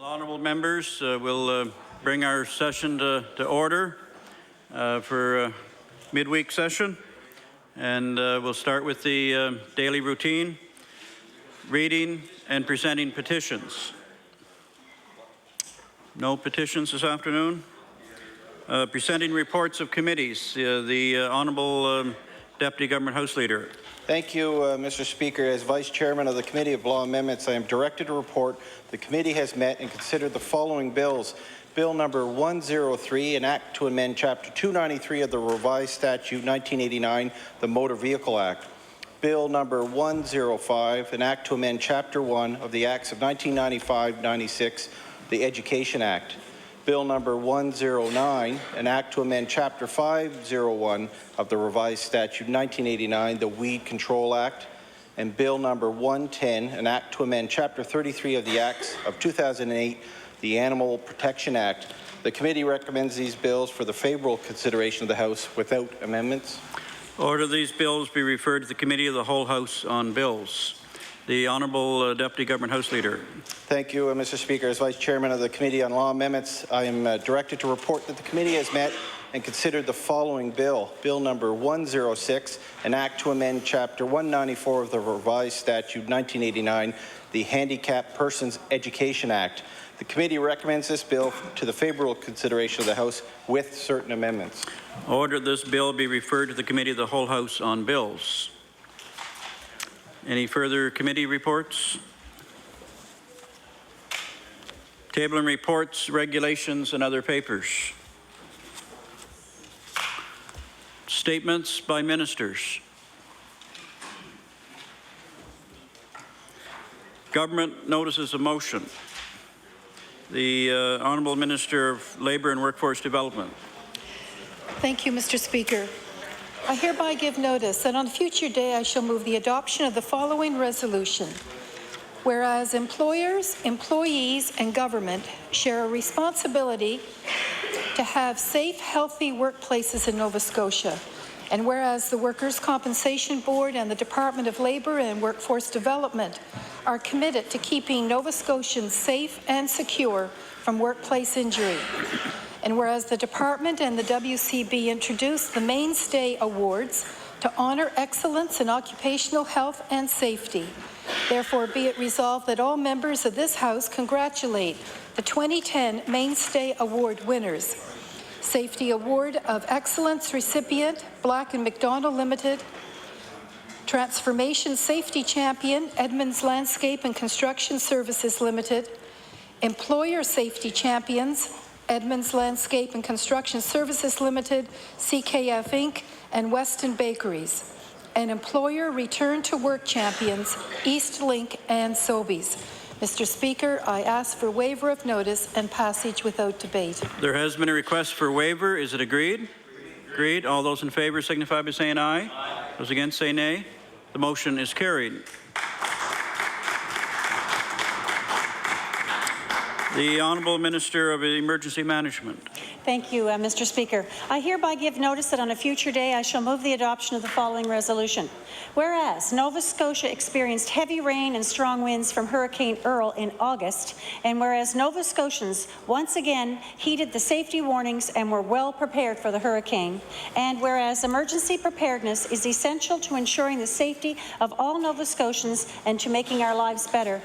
Honourable members, we'll bring our session to order for midweek session, and we'll start with the daily routine, reading and presenting petitions. No petitions this afternoon. Presenting reports of committees, the Honourable Deputy Government House Leader. Thank you, Mr. Speaker. As Vice Chairman of the Committee of Law Amendments, I am directed to report the committee has met and considered the following bills. Bill number 103, an act to amend Chapter 293 of the revised statute 1989, the Motor Vehicle Act. Bill number 105, an act to amend Chapter 1 of the Acts of 1995-96, the Education Act. Bill number 109, an act to amend Chapter 501 of the revised statute 1989, the Weed Control Act. And Bill number 110, an act to amend Chapter 33 of the Acts of 2008, the Animal Protection Act. The committee recommends these bills for the favourable consideration of the House without amendments. Order these bills be referred to the Committee of the Whole House on Bills. The Honourable Deputy Government House Leader. Thank you, Mr. Speaker. As Vice Chairman of the Committee on Law Amendments, I am directed to report that the committee has met and considered the following bill. Bill number 106, an act to amend Chapter 194 of the revised statute 1989, the Handicapped Persons Education Act. The committee recommends this bill to the favourable consideration of the House with certain amendments. Order this bill be referred to the Committee of the Whole House on Bills. Any further committee reports? Tabling reports, regulations, and other papers. Statements by ministers. Government notices of motion. The Honourable Minister of Labour and Workforce Development. Thank you, Mr. Speaker. I hereby give notice that on a future day I shall move the adoption of the following resolution. Whereas employers, employees, and government share a responsibility to have safe, healthy workplaces in Nova Scotia, and whereas the Workers' Compensation Board and the Department of Labour and Workforce Development are committed to keeping Nova Scotians safe and secure from workplace injury, and whereas the Department and the WCB introduced the Mainstay Awards to honour excellence in occupational health and safety, therefore be it resolved that all members of this House congratulate the 2010 Mainstay Award winners. Safety Award of Excellence recipient, Black & McDonald Limited. Transformation Safety Champion, Edmonds Landscape and Construction Services Limited. Employer Safety Champions, Edmonds Landscape and Construction Services Limited, CKF Inc., and Weston Bakeries. And Employer Return to Work Champions, Eastlink and Sobeys. Mr. Speaker, I ask for waiver of notice and passage without debate. There has been a request for waiver. Is it agreed? Agreed. All those in favour signify by saying aye. Those against say nay. The motion is carried. The Honourable Minister of Emergency Management. Thank you, Mr. Speaker. I hereby give notice that on a future day I shall move the adoption of the following resolution. Whereas Nova Scotia experienced heavy rain and strong winds from Hurricane Earl in August, and whereas Nova Scotians once again heeded the safety warnings and were well prepared for the hurricane, and whereas emergency preparedness is essential to ensuring the safety of all Nova Scotians and to making our lives better,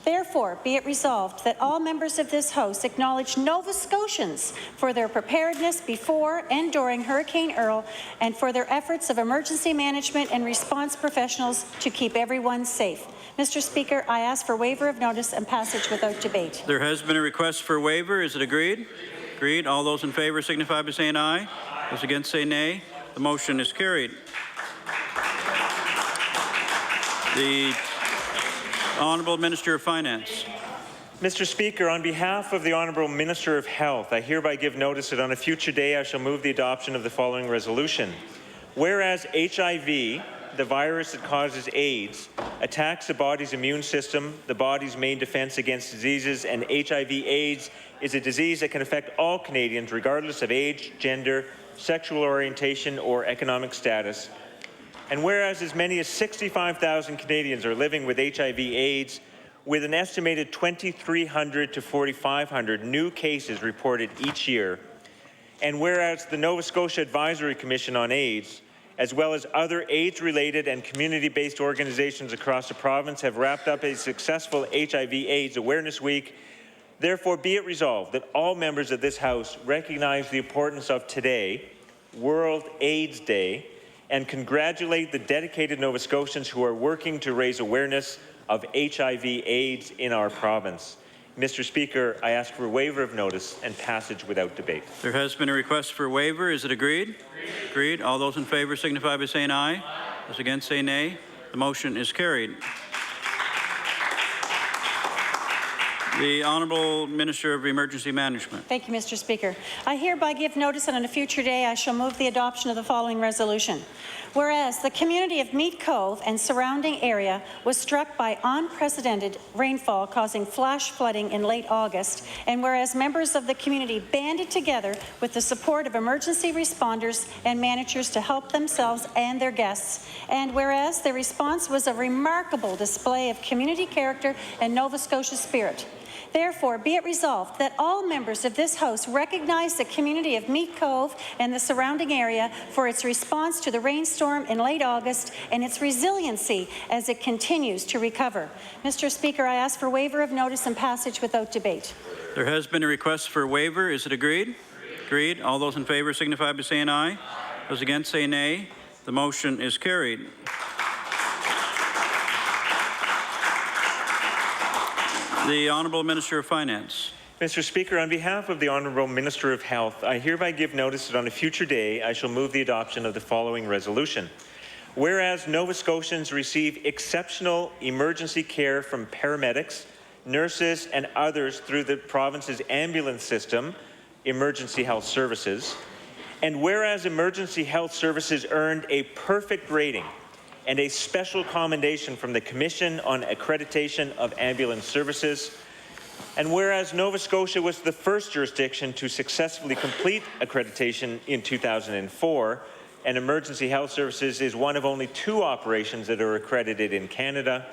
therefore, be it resolved that all members of this House acknowledge Nova Scotians for their preparedness before and during Hurricane Earl and for their efforts of emergency management and response professionals to keep everyone safe. Mr. Speaker, I ask for waiver of notice and passage without debate. There has been a request for waiver. Is it agreed? Agreed. All those in favour signify by saying aye. Those against say nay. The motion is carried. The Honourable Minister of Finance. Mr. Speaker, on behalf of the Honourable Minister of Health, I hereby give notice that on a future day I shall move the adoption of the following resolution. Whereas HIV, the virus that causes AIDS, attacks the body's immune system, the body's main defence against diseases, and HIV/AIDS is a disease that can affect all Canadians regardless of age, gender, sexual orientation, or economic status. And whereas as many as 65,000 Canadians are living with HIV/AIDS, with an estimated 2,300 to 4,500 new cases reported each year. And whereas the Nova Scotia Advisory Commission on AIDS, as well as other AIDS-related and community-based organizations across the province, have wrapped up a successful HIV/AIDS Awareness Week, therefore be it resolved that all members of this House recognize the importance of today, World AIDS Day, and congratulate the dedicated Nova Scotians who are working to raise awareness of HIV/AIDS in our province. Mr. Speaker, I ask for a waiver of notice and passage without debate. There has been a request for a waiver. Is it agreed? Agreed. All those in favour signify by saying aye. Those against say nay. The motion is carried. The Honourable Minister of Emergency Management. Thank you, Mr. Speaker. I hereby give notice that on a future day I shall move the adoption of the following resolution. Whereas the community of Meat Cove and surrounding area was struck by unprecedented rainfall causing flash flooding in late August, and whereas members of the community banded together with the support of emergency responders and managers to help themselves and their guests, and whereas their response was a remarkable display of community character and Nova Scotia spirit. Therefore, be it resolved that all members of this House recognize the community of Meat Cove and the surrounding area for its response to the rainstorm in late August and its resiliency as it continues to recover. Mr. Speaker, I ask for waiver of notice and passage without debate. There has been a request for a waiver. Is it agreed? Agreed. All those in favour signify by saying aye. Those against say nay. The motion is carried. The Honourable Minister of Finance. Mr. Speaker, on behalf of the Honourable Minister of Health, I hereby give notice that on a future day I shall move the adoption of the following resolution. Whereas Nova Scotians receive exceptional emergency care from paramedics, nurses and others through the province's ambulance system, Emergency Health Services, and whereas Emergency Health Services earned a perfect rating and a special commendation from the Commission on Accreditation of Ambulance Services, and whereas Nova Scotia was the first jurisdiction to successfully complete accreditation in 2004, and Emergency Health Services is one of only 2 operations that are accredited in Canada,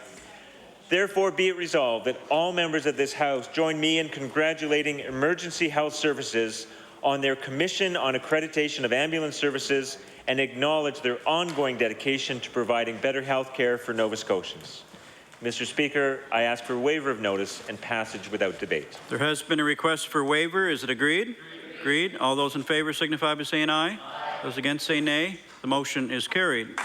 therefore be it resolved that all members of this House join me in congratulating Emergency Health Services on their Commission on Accreditation of Ambulance Services and acknowledge their ongoing dedication to providing better health care for Nova Scotians. Mr. Speaker, I ask for a waiver of notice and passage without debate. There has been a request for waiver. Is it agreed? Agreed. All those in favour signify by saying aye. Those against say nay. The motion is carried.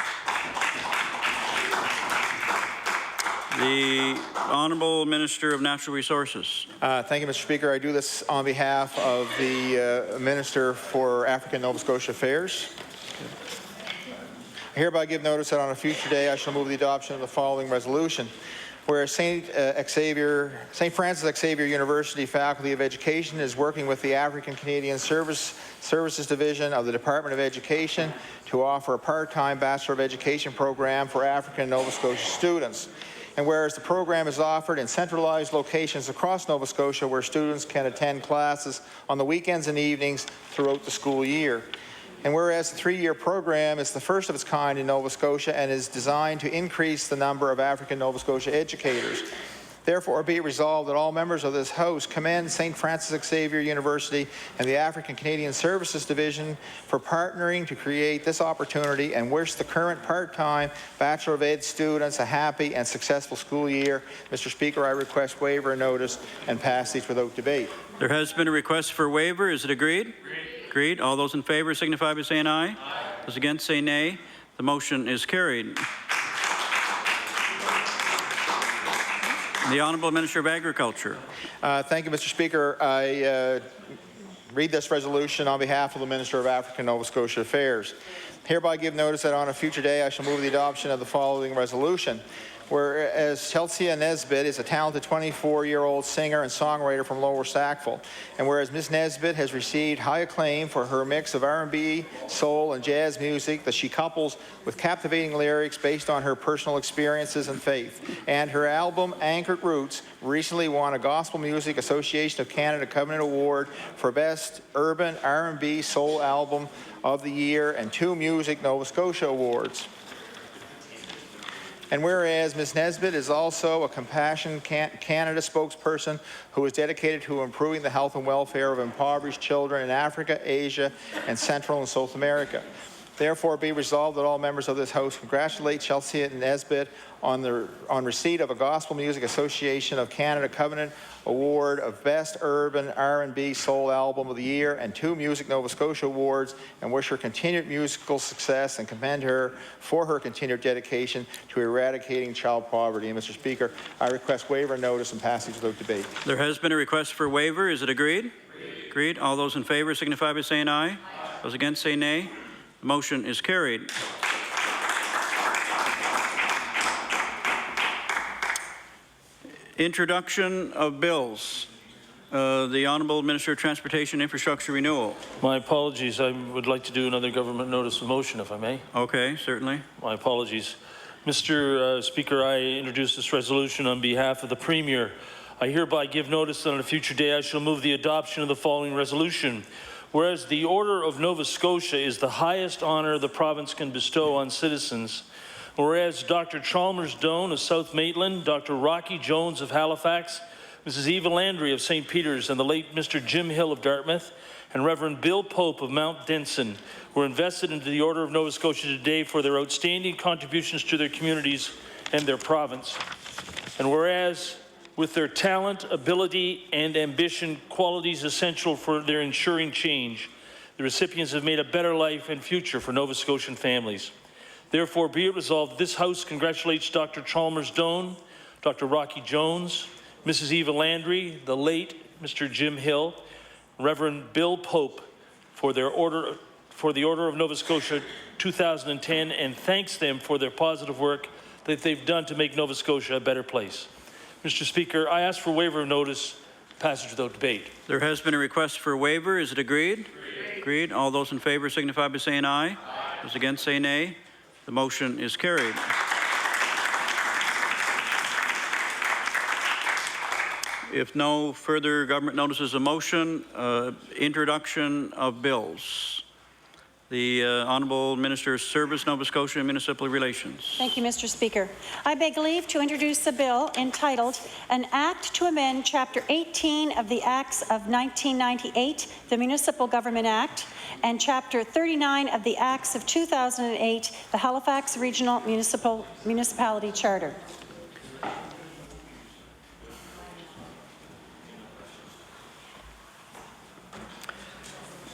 The Honourable Minister of Natural Resources. Thank you, Mr. Speaker. I do this on behalf of the Minister for African and Nova Scotia Affairs. I hereby give notice that on a future day I shall move the adoption of the following resolution. Whereas St. Francis Xavier University Faculty of Education is working with the African Canadian Services Division of the Department of Education to offer a part-time Bachelor of Education program for African and Nova Scotia students. And whereas the program is offered in centralized locations across Nova Scotia where students can attend classes on the weekends and evenings throughout the school year. And whereas the 3-year program is the first of its kind in Nova Scotia and is designed to increase the number of African Nova Scotia educators. Therefore, be it resolved that all members of this House commend St. Francis Xavier University and the African Canadian Services Division for partnering to create this opportunity and wish the current part-time Bachelor of Ed students a happy and successful school year. Mr. Speaker, I request waiver of notice and passage without debate. There has been a request for waiver. Is it agreed? Agreed. All those in favour signify by saying aye. Those against say nay. The motion is carried. The Honourable Minister of Agriculture. Thank you, Mr. Speaker. I read this resolution on behalf of the Minister of African and Nova Scotia Affairs. Hereby give notice that on a future day I shall move the adoption of the following resolution. Whereas Chelsea Nesbitt is a talented 24-year-old singer and songwriter from Lower Sackville, and whereas Ms. Nesbitt has received high acclaim for her mix of R&B, soul, and jazz music that she couples with captivating lyrics based on her personal experiences and faith, and her album Anchored Roots recently won a Gospel Music Association of Canada Covenant Award for Best Urban R&B Soul Album of the Year and 2 Music Nova Scotia Awards. And whereas Ms. Nesbitt is also a Compassion Canada spokesperson who is dedicated to improving the health and welfare of impoverished children in Africa, Asia, and Central and South America. Therefore, be resolved that all members of this House congratulate Chelsea Nesbitt on receipt of a Gospel Music Association of Canada Covenant Award of Best Urban R&B Soul Album of the Year and 2 Music Nova Scotia Awards, and wish her continued musical success and commend her for her continued dedication to eradicating child poverty. And Mr. Speaker, I request waiver notice and passage without debate. There has been a request for waiver. Is it agreed? Agreed. All those in favour signify by saying aye. Those against say nay. The motion is carried. Introduction of bills. The Honourable Minister of Transportation and Infrastructure Renewal. My apologies. I would like to do another government notice of motion, if I may. Okay, certainly. My apologies. Mr. Speaker, I introduce this resolution on behalf of the Premier. I hereby give notice that on a future day I shall move the adoption of the following resolution. Whereas the Order of Nova Scotia is the highest honour the province can bestow on citizens, whereas Dr. Chalmers Doan of South Maitland, Dr. Rocky Jones of Halifax, Mrs. Eva Landry of St. Peter's, and the late Mr. Jim Hill of Dartmouth, and Reverend Bill Pope of Mount Denson were invested into the Order of Nova Scotia today for their outstanding contributions to their communities and their province. And whereas with their talent, ability, and ambition, qualities essential for their ensuring change, the recipients have made a better life and future for Nova Scotian families. Therefore, be it resolved, this House congratulates Dr. Chalmers Doan, Dr. Rocky Jones, Mrs. Eva Landry, the late Mr. Jim Hill, Reverend Bill Pope for the Order of Nova Scotia 2010, and thanks them for their positive work that they've done to make Nova Scotia a better place. Mr. Speaker, I ask for waiver of notice, passage without debate. There has been a request for waiver. Is it agreed? Agreed. All those in favour signify by saying aye. Aye. Those against say nay. The motion is carried. If no further government notices of motion, introduction of bills. The Honourable Minister of Service, Nova Scotia and Municipal Relations. Thank you, Mr. Speaker. I beg leave to introduce a bill entitled An Act to Amend Chapter 18 of the Acts of 1998, the Municipal Government Act, and Chapter 39 of the Acts of 2008, the Halifax Regional Municipality Charter.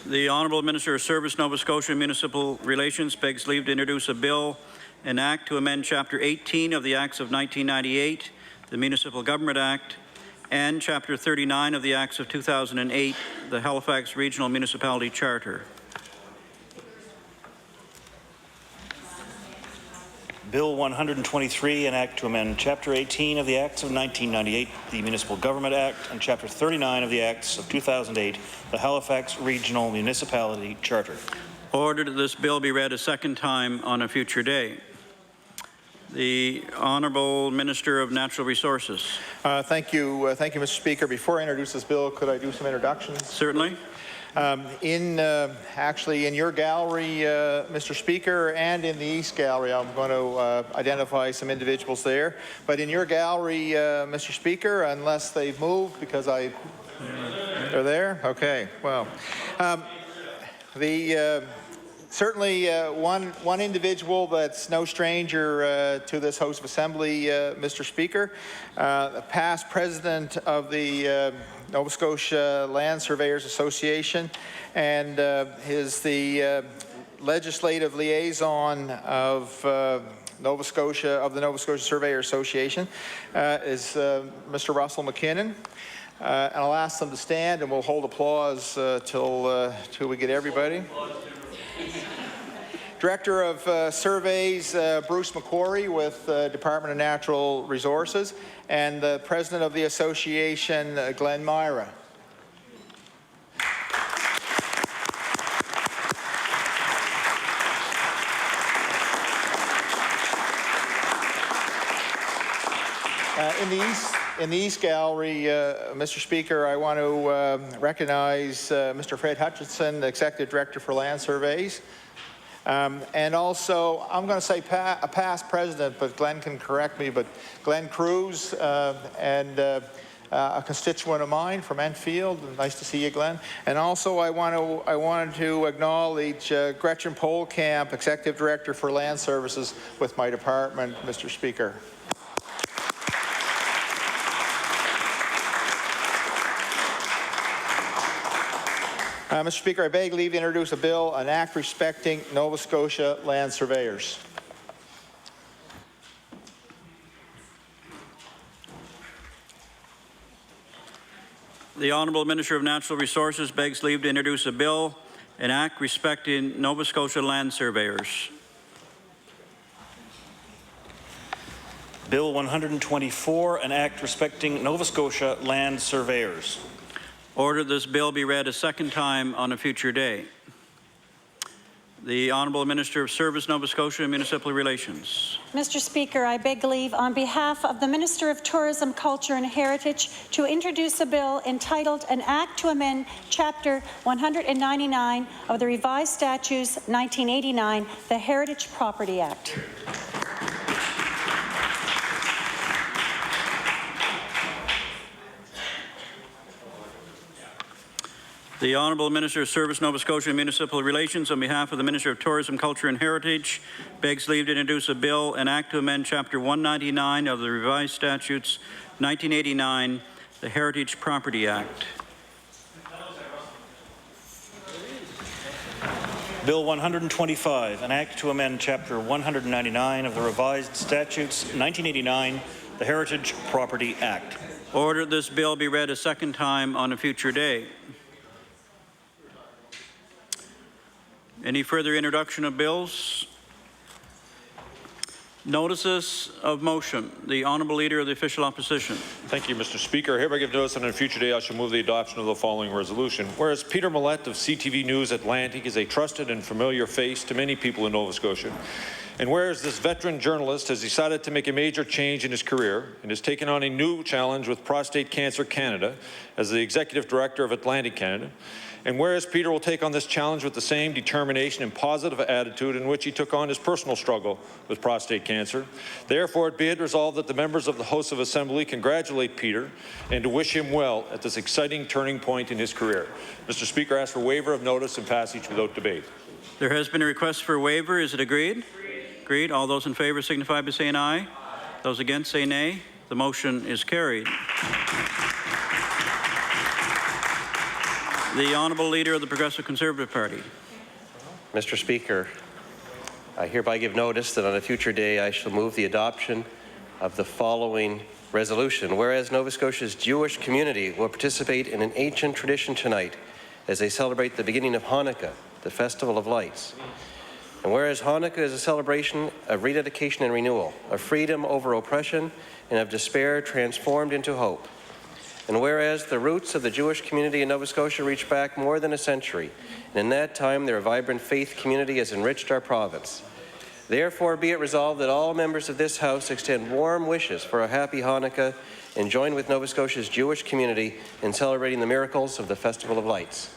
The Honourable Minister of Service, Nova Scotia and Municipal Relations begs leave to introduce a bill, an act to amend Chapter 18 of the Acts of 1998, the Municipal Government Act, and Chapter 39 of the Acts of 2008, the Halifax Regional Municipality Charter. Bill 123, an act to amend Chapter 18 of the Acts of 1998, the Municipal Government Act, and Chapter 39 of the Acts of 2008, the Halifax Regional Municipality Charter. Ordered that this bill be read a second time on a future day. The Honourable Minister of Natural Resources. Thank you, Mr. Speaker. Before I introduce this bill, could I do some introductions? Certainly. Actually, in your gallery, Mr. Speaker, and in the East Gallery, I'm going to identify some individuals there. But in your gallery, Mr. Speaker, unless they've moved, because they're there? Okay, well. Certainly one individual that's no stranger to this House of Assembly, Mr. Speaker, past president of the Nova Scotia Land Surveyors Association, and is the legislative liaison of Nova Scotia, of the Nova Scotia Surveyor Association, is Mr. Russell McKinnon. And I'll ask them to stand, and we'll hold applause till we get everybody. Director of Surveys, Bruce McQuarrie with Department of Natural Resources, and the President of the Association, Glenn Myra. In the East Gallery, Mr. Speaker, I want to recognize Mr. Fred Hutchinson, Executive Director for Land Surveys. And also, I'm going to say a past president, but Glenn can correct me, but Glenn Cruz and a constituent of mine from Enfield. Nice to see you, Glenn. And also, I wanted to acknowledge Gretchen Polkamp, Executive Director for Land Services with my department, Mr. Speaker. Mr. Speaker, I beg leave to introduce a bill, an act respecting Nova Scotia land surveyors. The Honourable Minister of Natural Resources begs leave to introduce a bill, an act respecting Nova Scotia land surveyors. Bill 124, an act respecting Nova Scotia land surveyors. Order this bill be read a second time on a future day. The Honourable Minister of Service, Nova Scotia and Municipal Relations. Mr. Speaker, I beg leave on behalf of the Minister of Tourism, Culture and Heritage to introduce a bill entitled An Act to Amend Chapter 199 of the Revised Statutes 1989, the Heritage Property Act. The Honourable Minister of Service, Nova Scotia and Municipal Relations, on behalf of the Minister of Tourism, Culture and Heritage, begs leave to introduce a bill, an act to amend Chapter 199 of the Revised Statutes 1989, the Heritage Property Act. Bill 125, an act to amend Chapter 199 of the Revised Statutes 1989, the Heritage Property Act. Order this bill be read a second time on a future day. Any further introduction of bills? Notices of motion. The Honourable Leader of the Official Opposition. Thank you, Mr. Speaker. I hereby give notice that on a future day I shall move the adoption of the following resolution. Whereas Peter Millett of CTV News Atlantic is a trusted and familiar face to many people in Nova Scotia, and whereas this veteran journalist has decided to make a major change in his career and has taken on a new challenge with Prostate Cancer Canada as the Executive Director of Atlantic Canada, and whereas Peter will take on this challenge with the same determination and positive attitude in which he took on his personal struggle with prostate cancer, therefore be it resolved that the members of the House of Assembly congratulate Peter and to wish him well at this exciting turning point in his career. Mr. Speaker, I ask for waiver of notice and passage without debate. There has been a request for a waiver. Is it agreed? Agreed. All those in favour signify by saying aye. Those against say nay. The motion is carried. The Honourable Leader of the Progressive Conservative Party. Mr. Speaker, I hereby give notice that on a future day I shall move the adoption of the following resolution. Whereas Nova Scotia's Jewish community will participate in an ancient tradition tonight as they celebrate the beginning of Hanukkah, the Festival of Lights. And whereas Hanukkah is a celebration of rededication and renewal, of freedom over oppression, and of despair transformed into hope. And whereas the roots of the Jewish community in Nova Scotia reach back more than a century, and in that time their vibrant faith community has enriched our province. Therefore, be it resolved that all members of this House extend warm wishes for a happy Hanukkah and join with Nova Scotia's Jewish community in celebrating the miracles of the Festival of Lights.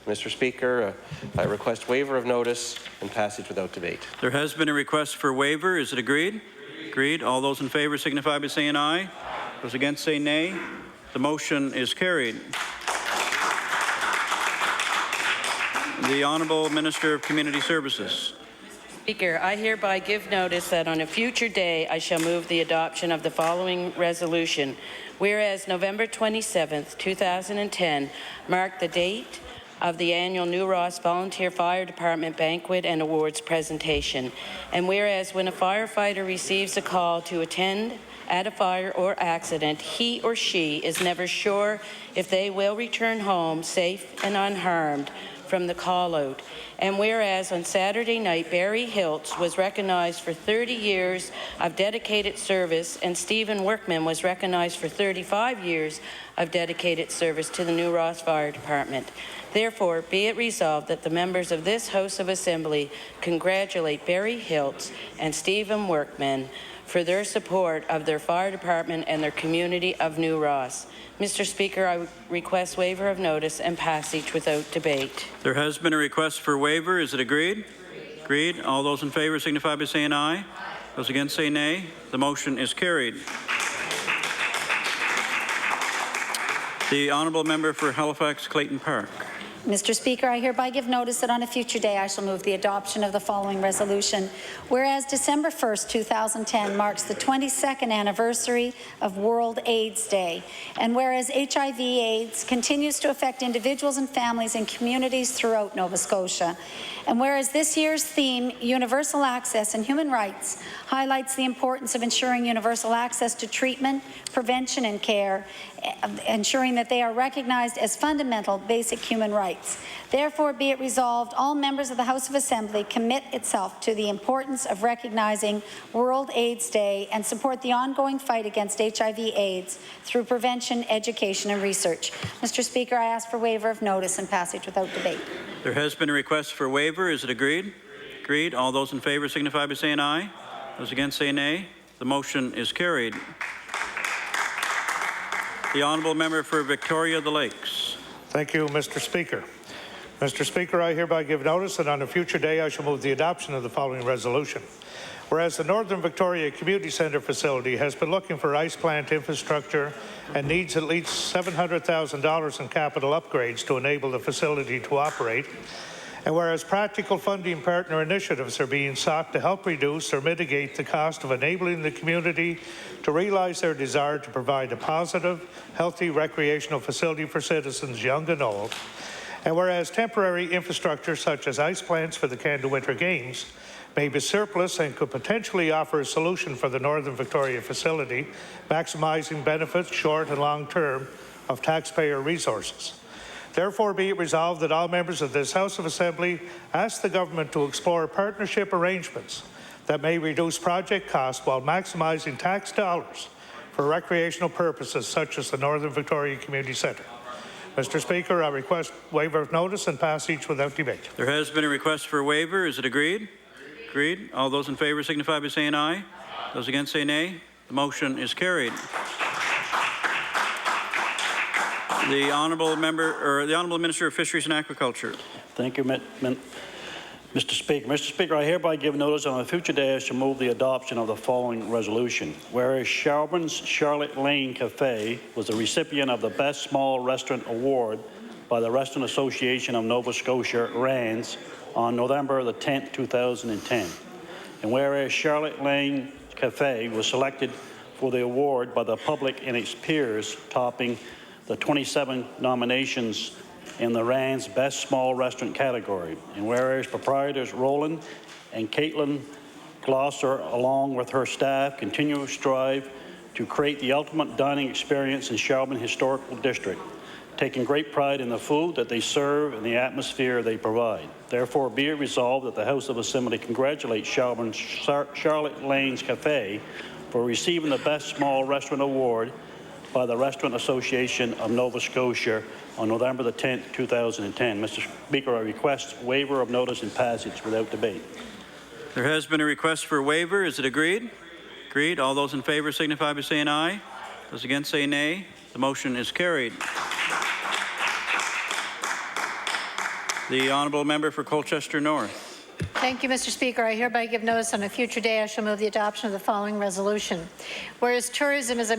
Mr. Speaker, I request waiver of notice and passage without debate. There has been a request for waiver. Is it agreed? Agreed. All those in favour signify by saying aye. Those against say nay. The motion is carried. The Honourable Minister of Community Services. Speaker, I hereby give notice that on a future day I shall move the adoption of the following resolution. Whereas November 27th, 2010 marked the date of the annual New Ross Volunteer Fire Department Banquet and Awards presentation. And whereas when a firefighter receives a call to attend at a fire or accident, he or she is never sure if they will return home safe and unharmed from the call-out. And whereas on Saturday night, Barry Hiltz was recognized for 30 years of dedicated service and Stephen Workman was recognized for 35 years of dedicated service to the New Ross Fire Department. Therefore, be it resolved that the members of this House of Assembly congratulate Barry Hiltz and Stephen Workman for their support of their fire department and their community of New Ross. Mr. Speaker, I request waiver of notice and passage without debate. There has been a request for waiver. Is it agreed? Agreed. All those in favour signify by saying aye. Those against say nay. The motion is carried. The honourable member for Halifax Clayton Park. Mr. Speaker, I hereby give notice that on a future day I shall move the adoption of the following resolution. Whereas December 1st, 2010 marks the 22nd anniversary of World AIDS Day, and whereas HIV/AIDS continues to affect individuals and families and communities throughout Nova Scotia, and whereas this year's theme, Universal Access and Human Rights, highlights the importance of ensuring universal access to treatment, prevention and care, ensuring that they are recognized as fundamental basic human rights. Therefore, be it resolved, all members of the House of Assembly commit itself to the importance of recognizing World AIDS Day and support the ongoing fight against HIV/AIDS through prevention, education and research. Mr. Speaker, I ask for waiver of notice and passage without debate. There has been a request for waiver. Is it agreed? Agreed. All those in favour signify by saying aye. Those against say nay. The motion is carried. The honourable member for Victoria the Lakes. Thank you, Mr. Speaker. Mr. Speaker, I hereby give notice that on a future day I shall move the adoption of the following resolution. Whereas the Northern Victoria Community Centre facility has been looking for ice plant infrastructure and needs at least $700,000 in capital upgrades to enable the facility to operate, and whereas practical funding partner initiatives are being sought to help reduce or mitigate the cost of enabling the community to realize their desire to provide a positive, healthy recreational facility for citizens young and old, and whereas temporary infrastructure such as ice plants for the Canada Winter Games may be surplus and could potentially offer a solution for the Northern Victoria facility, maximizing benefits short and long term of taxpayer resources. Therefore, be it resolved that all members of this House of Assembly ask the government to explore partnership arrangements that may reduce project costs while maximizing tax dollars for recreational purposes such as the Northern Victoria Community Centre. Mr. Speaker, I request waiver of notice and passage without debate. There has been a request for waiver. Is it agreed? Agreed. All those in favour signify by saying aye. Those against say nay. The motion is carried. The honourable member, or the honourable Minister of Fisheries and Aquaculture. Thank you, Mr. Speaker. Mr. Speaker, I hereby give notice on a future day I shall move the adoption of the following resolution. Whereas Shelbourne's Charlotte Lane Cafe was the recipient of the Best Small Restaurant Award by the Restaurant Association of Nova Scotia, RANS, on November the 10th, 2010. And whereas Charlotte Lane Cafe was selected for the award by the public and its peers, topping the 27 nominations in the RANS Best Small Restaurant category. And whereas proprietors Roland and Caitlin Glosser, along with her staff, continue to strive to create the ultimate dining experience in Shelbourne Historical District, taking great pride in the food that they serve and the atmosphere they provide. Therefore, be it resolved that the House of Assembly congratulates Shelbourne's Charlotte Lane's Cafe for receiving the Best Small Restaurant Award by the Restaurant Association of Nova Scotia on November the 10th, 2010. Mr. Speaker, I request waiver of notice and passage without debate. There has been a request for waiver. Is it agreed? Agreed. All those in favour signify by saying aye. Those against say nay. The motion is carried. The honourable member for Colchester North. Thank you, Mr. Speaker. I hereby give notice on a future day I shall move the adoption of the following resolution. Whereas tourism is of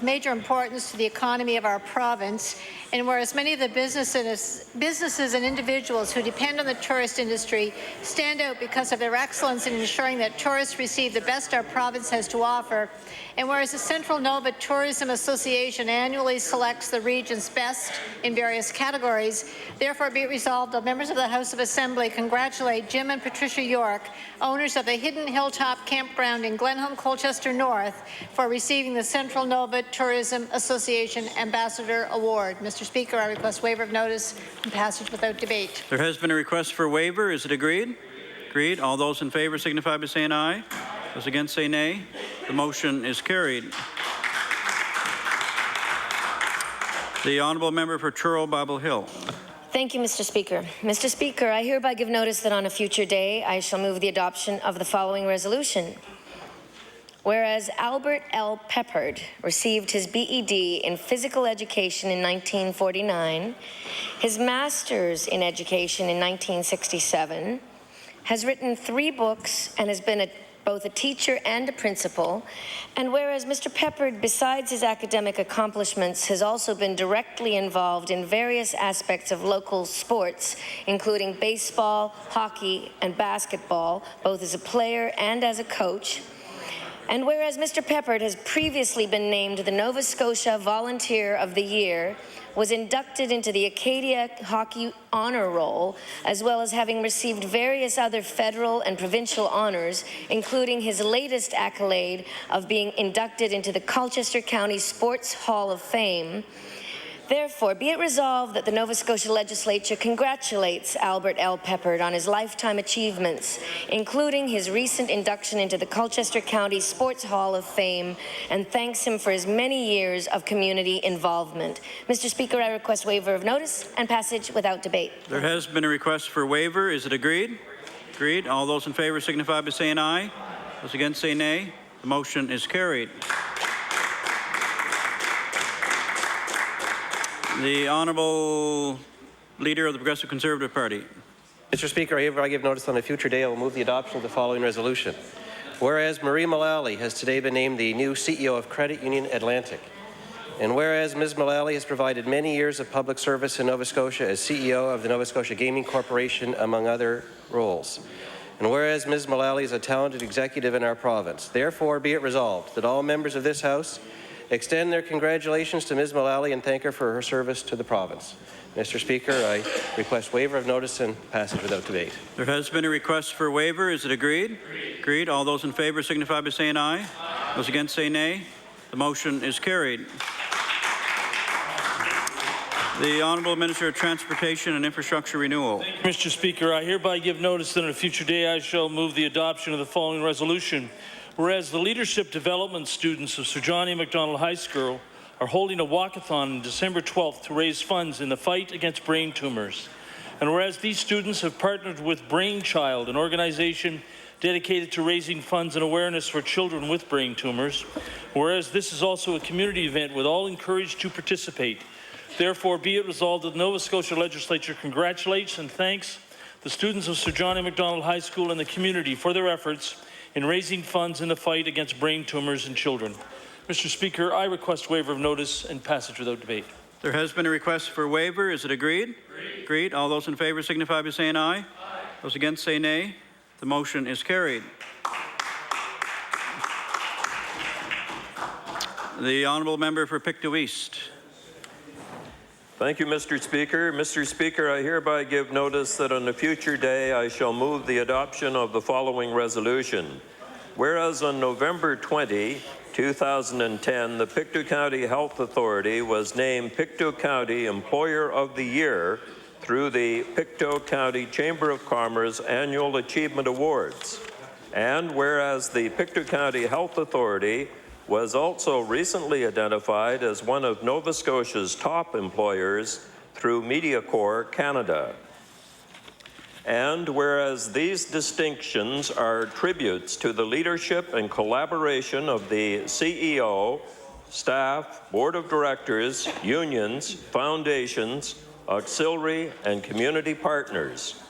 major importance to the economy of our province, and whereas many of the businesses and individuals who depend on the tourist industry stand out because of their excellence in ensuring that tourists receive the best our province has to offer, and whereas the Central Nova Tourism Association annually selects the region's best in various categories, therefore be it resolved that members of the House of Assembly congratulate Jim and Patricia York, owners of the Hidden Hilltop Campground in Glenholm, Colchester North, for receiving the Central Nova Tourism Association Ambassador Award. Mr. Speaker, I request waiver of notice and passage without debate. There has been a request for waiver. Is it agreed? Agreed. All those in favour signify by saying aye. Those against say nay. The motion is carried. The honourable member for Truro-Bible Hill. Thank you, Mr. Speaker. Mr. Speaker, I hereby give notice that on a future day I shall move the adoption of the following resolution. Whereas Albert L. Peppard received his BEd in physical education in 1949, his master's in education in 1967, has written 3 books and has been both a teacher and a principal. And whereas Mr. Peppard, besides his academic accomplishments, has also been directly involved in various aspects of local sports, including baseball, hockey, and basketball, both as a player and as a coach. And whereas Mr. Peppard has previously been named the Nova Scotia Volunteer of the Year, was inducted into the Acadia Hockey Honor Roll, as well as having received various other federal and provincial honors, including his latest accolade of being inducted into the Colchester County Sports Hall of Fame. Therefore, be it resolved that the Nova Scotia Legislature congratulates Albert L. Peppard on his lifetime achievements, including his recent induction into the Colchester County Sports Hall of Fame, and thanks him for his many years of community involvement. Mr. Speaker, I request waiver of notice and passage without debate. There has been a request for waiver. Is it agreed? Agreed. All those in favour signify by saying aye. Those against say nay. The motion is carried. The Honourable Leader of the Progressive Conservative Party. Mr. Speaker, I hereby give notice on a future day I will move the adoption of the following resolution. Whereas Marie Mullally has today been named the new CEO of Credit Union Atlantic, and whereas Ms. Mullally has provided many years of public service in Nova Scotia as CEO of the Nova Scotia Gaming Corporation, among other roles, and whereas Ms. Mullally is a talented executive in our province, therefore be it resolved that all members of this House extend their congratulations to Ms. Mullally and thank her for her service to the province. Mr. Speaker, I request waiver of notice and passage without debate. There has been a request for waiver. Is it agreed? Agreed. All those in favour signify by saying aye. Those against say nay. The motion is carried. The Honourable Minister of Transportation and Infrastructure Renewal. Mr. Speaker, I hereby give notice that on a future day I shall move the adoption of the following resolution. Whereas the leadership development students of Sir John A. Macdonald High School are holding a walkathon on December 12th to raise funds in the fight against brain tumors. And whereas these students have partnered with Brainchild, an organization dedicated to raising funds and awareness for children with brain tumors, whereas this is also a community event with all encouraged to participate. Therefore, be it resolved that the Nova Scotia Legislature congratulates and thanks the students of Sir John A. Macdonald High School and the community for their efforts in raising funds in the fight against brain tumors in children. Mr. Speaker, I request waiver of notice and passage without debate. There has been a request for waiver. Is it agreed? Agreed. All those in favour signify by saying aye. Those against say nay. The motion is carried. The Honourable Member for Pictou East. Thank you, Mr. Speaker. Mr. Speaker, I hereby give notice that on a future day I shall move the adoption of the following resolution. Whereas on November 20, 2010, the Pictou County Health Authority was named Pictou County Employer of the Year through the Pictou County Chamber of Commerce Annual Achievement Awards. And whereas the Pictou County Health Authority was also recently identified as one of Nova Scotia's top employers through MediaCorp Canada. And whereas these distinctions are tributes to the leadership and collaboration of the CEO, staff, board of directors, unions, foundations, auxiliary, and community partners.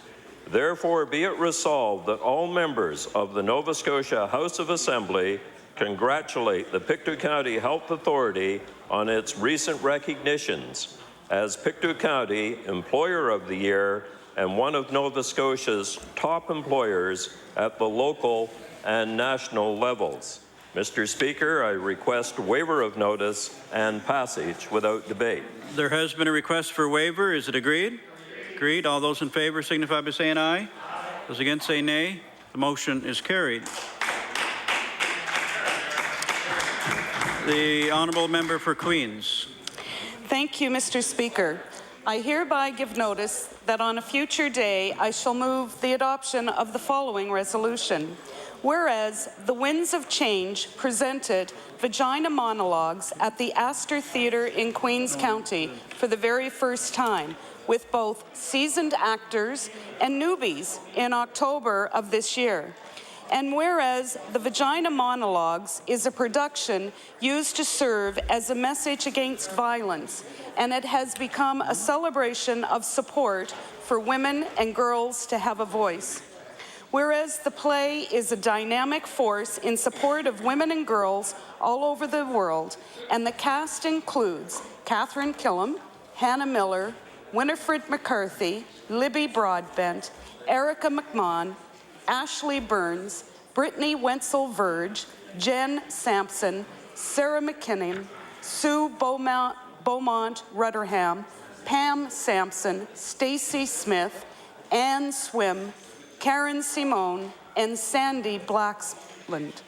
Therefore, be it resolved that all members of the Nova Scotia House of Assembly congratulate the Pictou County Health Authority on its recent recognitions as Pictou County Employer of the Year and one of Nova Scotia's top employers at the local and national levels. Mr. Speaker, I request waiver of notice and passage without debate. There has been a request for waiver. Is it agreed? Agreed. All those in favour signify by saying aye. Those against say nay. The motion is carried. The Honourable Member for Queens. Thank you, Mr. Speaker. I hereby give notice that on a future day I shall move the adoption of the following resolution. Whereas the Winds of Change presented Vagina Monologues at the Astor Theatre in Queens County for the very first time, with both seasoned actors and newbies in October of this year. And whereas the Vagina Monologues is a production used to serve as a message against violence, and it has become a celebration of support for women and girls to have a voice. Whereas the play is a dynamic force in support of women and girls all over the world, and the cast includes Catherine Killam, Hannah Miller, Winifred McCarthy, Libby Broadbent, Erica McMahon, Ashley Burns, Brittany Wenzel-Verge, Jen Sampson, Sarah McKinnon, Sue Beaumont Rutherham, Pam Sampson, Stacy Smith, Anne Swim, Karen Simone, and Sandy Blackland.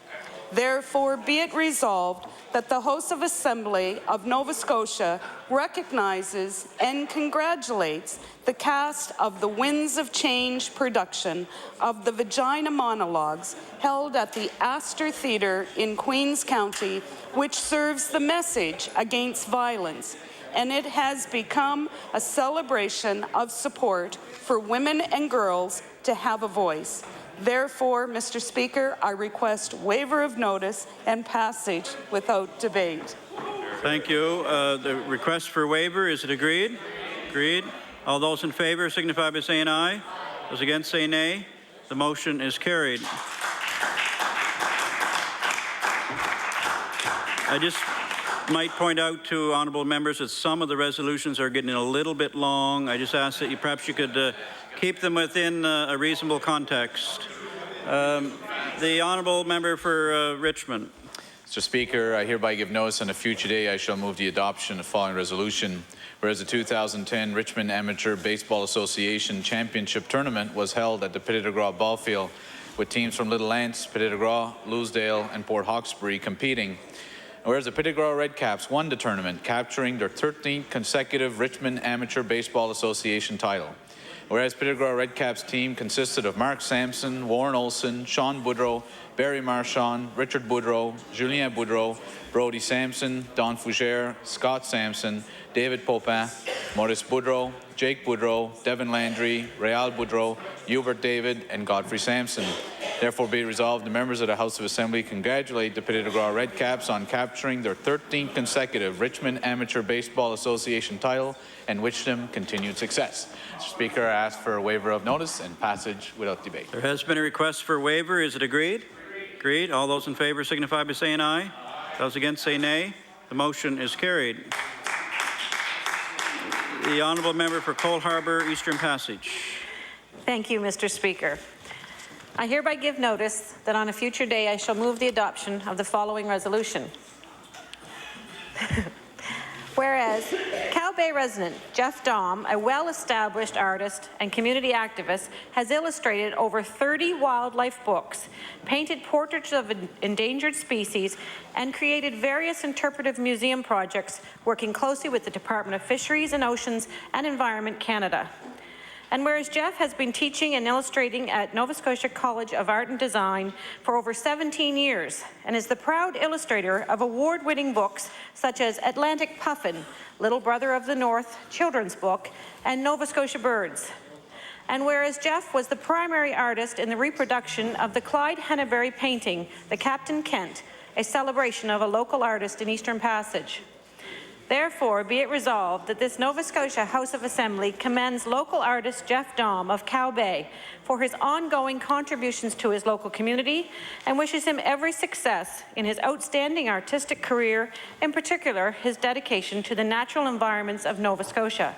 Therefore, be it resolved that the House of Assembly of Nova Scotia recognizes and congratulates the cast of the Winds of Change production of the Vagina Monologues held at the Astor Theatre in Queens County, which serves the message against violence, and it has become a celebration of support for women and girls to have a voice. Therefore, Mr. Speaker, I request waiver of notice and passage without debate. Thank you. The request for waiver, is it agreed? Agreed. All those in favor signify by saying aye. Those against say nay. The motion is carried. I just might point out to honourable members that some of the resolutions are getting a little bit long. I just ask that you perhaps you could keep them within a reasonable context. The honourable member for Richmond. Mr. Speaker, I hereby give notice on a future day I shall move the adoption of the following resolution. Whereas the 2010 Richmond Amateur Baseball Association Championship Tournament was held at the Petit de Gras ball field with teams from Little Lance, Petit de Gras, Loosedale and Port Hawkesbury competing. Whereas the Petit de Gras Redcaps won the tournament, capturing their 13th consecutive Richmond Amateur Baseball Association title. Whereas Petit de Gras Redcaps team consisted of Mark Sampson, Warren Olson, Sean Boudreau, Barry Marchand, Richard Boudreau, Julien Boudreau, Brody Sampson, Don Fougere, Scott Sampson, David Popin, Maurice Boudreau, Jake Boudreau, Devin Landry, Réal Boudreau, Hubert David, and Godfrey Sampson. Therefore be it resolved, the members of the House of Assembly congratulate the Petit de Gras Redcaps on capturing their 13th consecutive Richmond Amateur Baseball Association title and wish them continued success. Mr. Speaker, I ask for a waiver of notice and passage without debate. There has been a request for waiver. Is it agreed? Agreed. All those in favor signify by saying aye. Those against say nay. The motion is carried. The honourable member for Cole Harbour, Eastern Passage. Thank you, Mr. Speaker. I hereby give notice that on a future day I shall move the adoption of the following resolution. Whereas Cow Bay resident Jeff Daum, a well-established artist and community activist, has illustrated over 30 wildlife books, painted portraits of endangered species, and created various interpretive museum projects working closely with the Department of Fisheries and Oceans and Environment Canada. And whereas Jeff has been teaching and illustrating at Nova Scotia College of Art and Design for over 17 years and is the proud illustrator of award-winning books such as Atlantic Puffin, Little Brother of the North children's book, and Nova Scotia Birds. And whereas Jeff was the primary artist in the reproduction of the Clyde Henneberry painting, The Captain Kent, a celebration of a local artist in Eastern Passage. Therefore, be it resolved that this Nova Scotia House of Assembly commends local artist Jeff Daum of Cow Bay for his ongoing contributions to his local community and wishes him every success in his outstanding artistic career, in particular his dedication to the natural environments of Nova Scotia.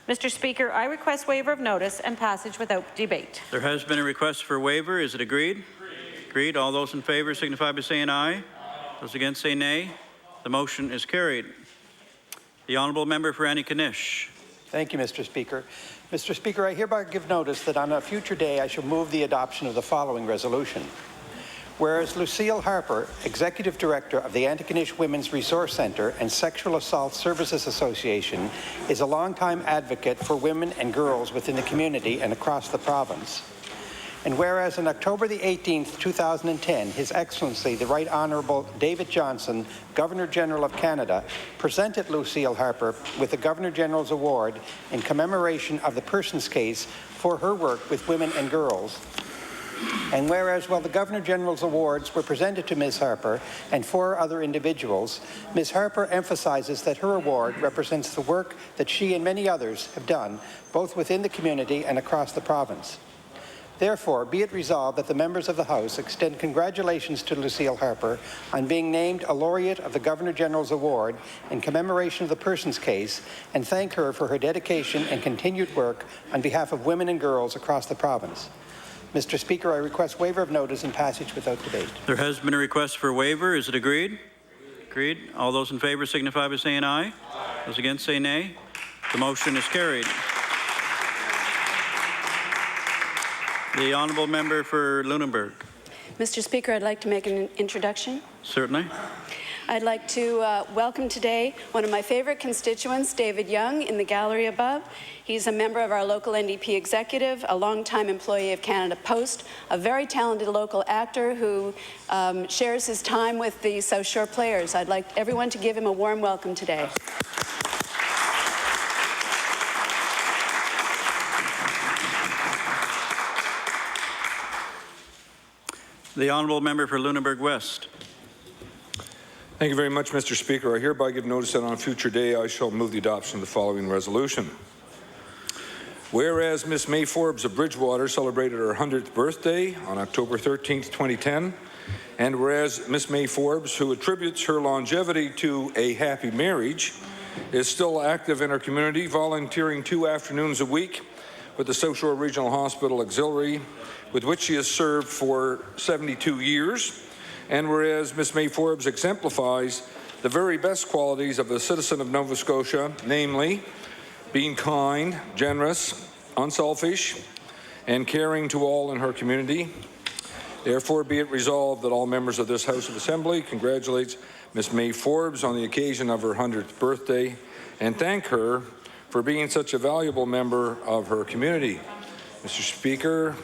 Mr. Speaker, I request waiver of notice and passage without debate. There has been a request for waiver. Is it agreed? Agreed. All those in favour signify by saying aye. Those against say nay. The motion is carried. The honourable member for Antigonish. Thank you, Mr. Speaker. Mr. Speaker, I hereby give notice that on a future day I shall move the adoption of the following resolution. Whereas Lucille Harper, Executive Director of the Antigonish Women's Resource Centre and Sexual Assault Services Association, is a longtime advocate for women and girls within the community and across the province. And whereas on October the 18th, 2010, His Excellency, the Right Honourable David Johnston, Governor-General of Canada, presented Lucille Harper with the Governor-General's Award in commemoration of the Persons Case for her work with women and girls. And whereas while the Governor-General's Awards were presented to Ms. Harper and 4 other individuals, Ms. Harper emphasizes that her award represents the work that she and many others have done, both within the community and across the province. Therefore, be it resolved that the members of the House extend congratulations to Lucille Harper on being named a laureate of the Governor-General's Award in commemoration of the Persons case, and thank her for her dedication and continued work on behalf of women and girls across the province. Mr. Speaker, I request waiver of notice and passage without debate. There has been a request for waiver. Is it agreed? Agreed. All those in favour signify by saying aye. Those against say nay. The motion is carried. The honourable member for Lunenburg. Mr. Speaker, I'd like to make an introduction. Certainly. I'd like to welcome today one of my favourite constituents, David Young, in the gallery above. He's a member of our local NDP executive, a longtime employee of Canada Post, a very talented local actor who shares his time with the South Shore Players. I'd like everyone to give him a warm welcome today. The honourable member for Lunenburg West. Thank you very much, Mr. Speaker. I hereby give notice that on a future day I shall move the adoption of the following resolution. Whereas Miss May Forbes of Bridgewater celebrated her 100th birthday on October 13th, 2010, and whereas Miss May Forbes, who attributes her longevity to a happy marriage, is still active in her community, volunteering 2 afternoons a week with the South Shore Regional Hospital Auxiliary, with which she has served for 72 years, and whereas Ms. May Forbes exemplifies the very best qualities of a citizen of Nova Scotia, namely being kind, generous, unselfish, and caring to all in her community. Therefore, be it resolved that all members of this House of Assembly congratulate Ms. May Forbes on the occasion of her 100th birthday and thank her for being such a valuable member of her community. Mr. Speaker,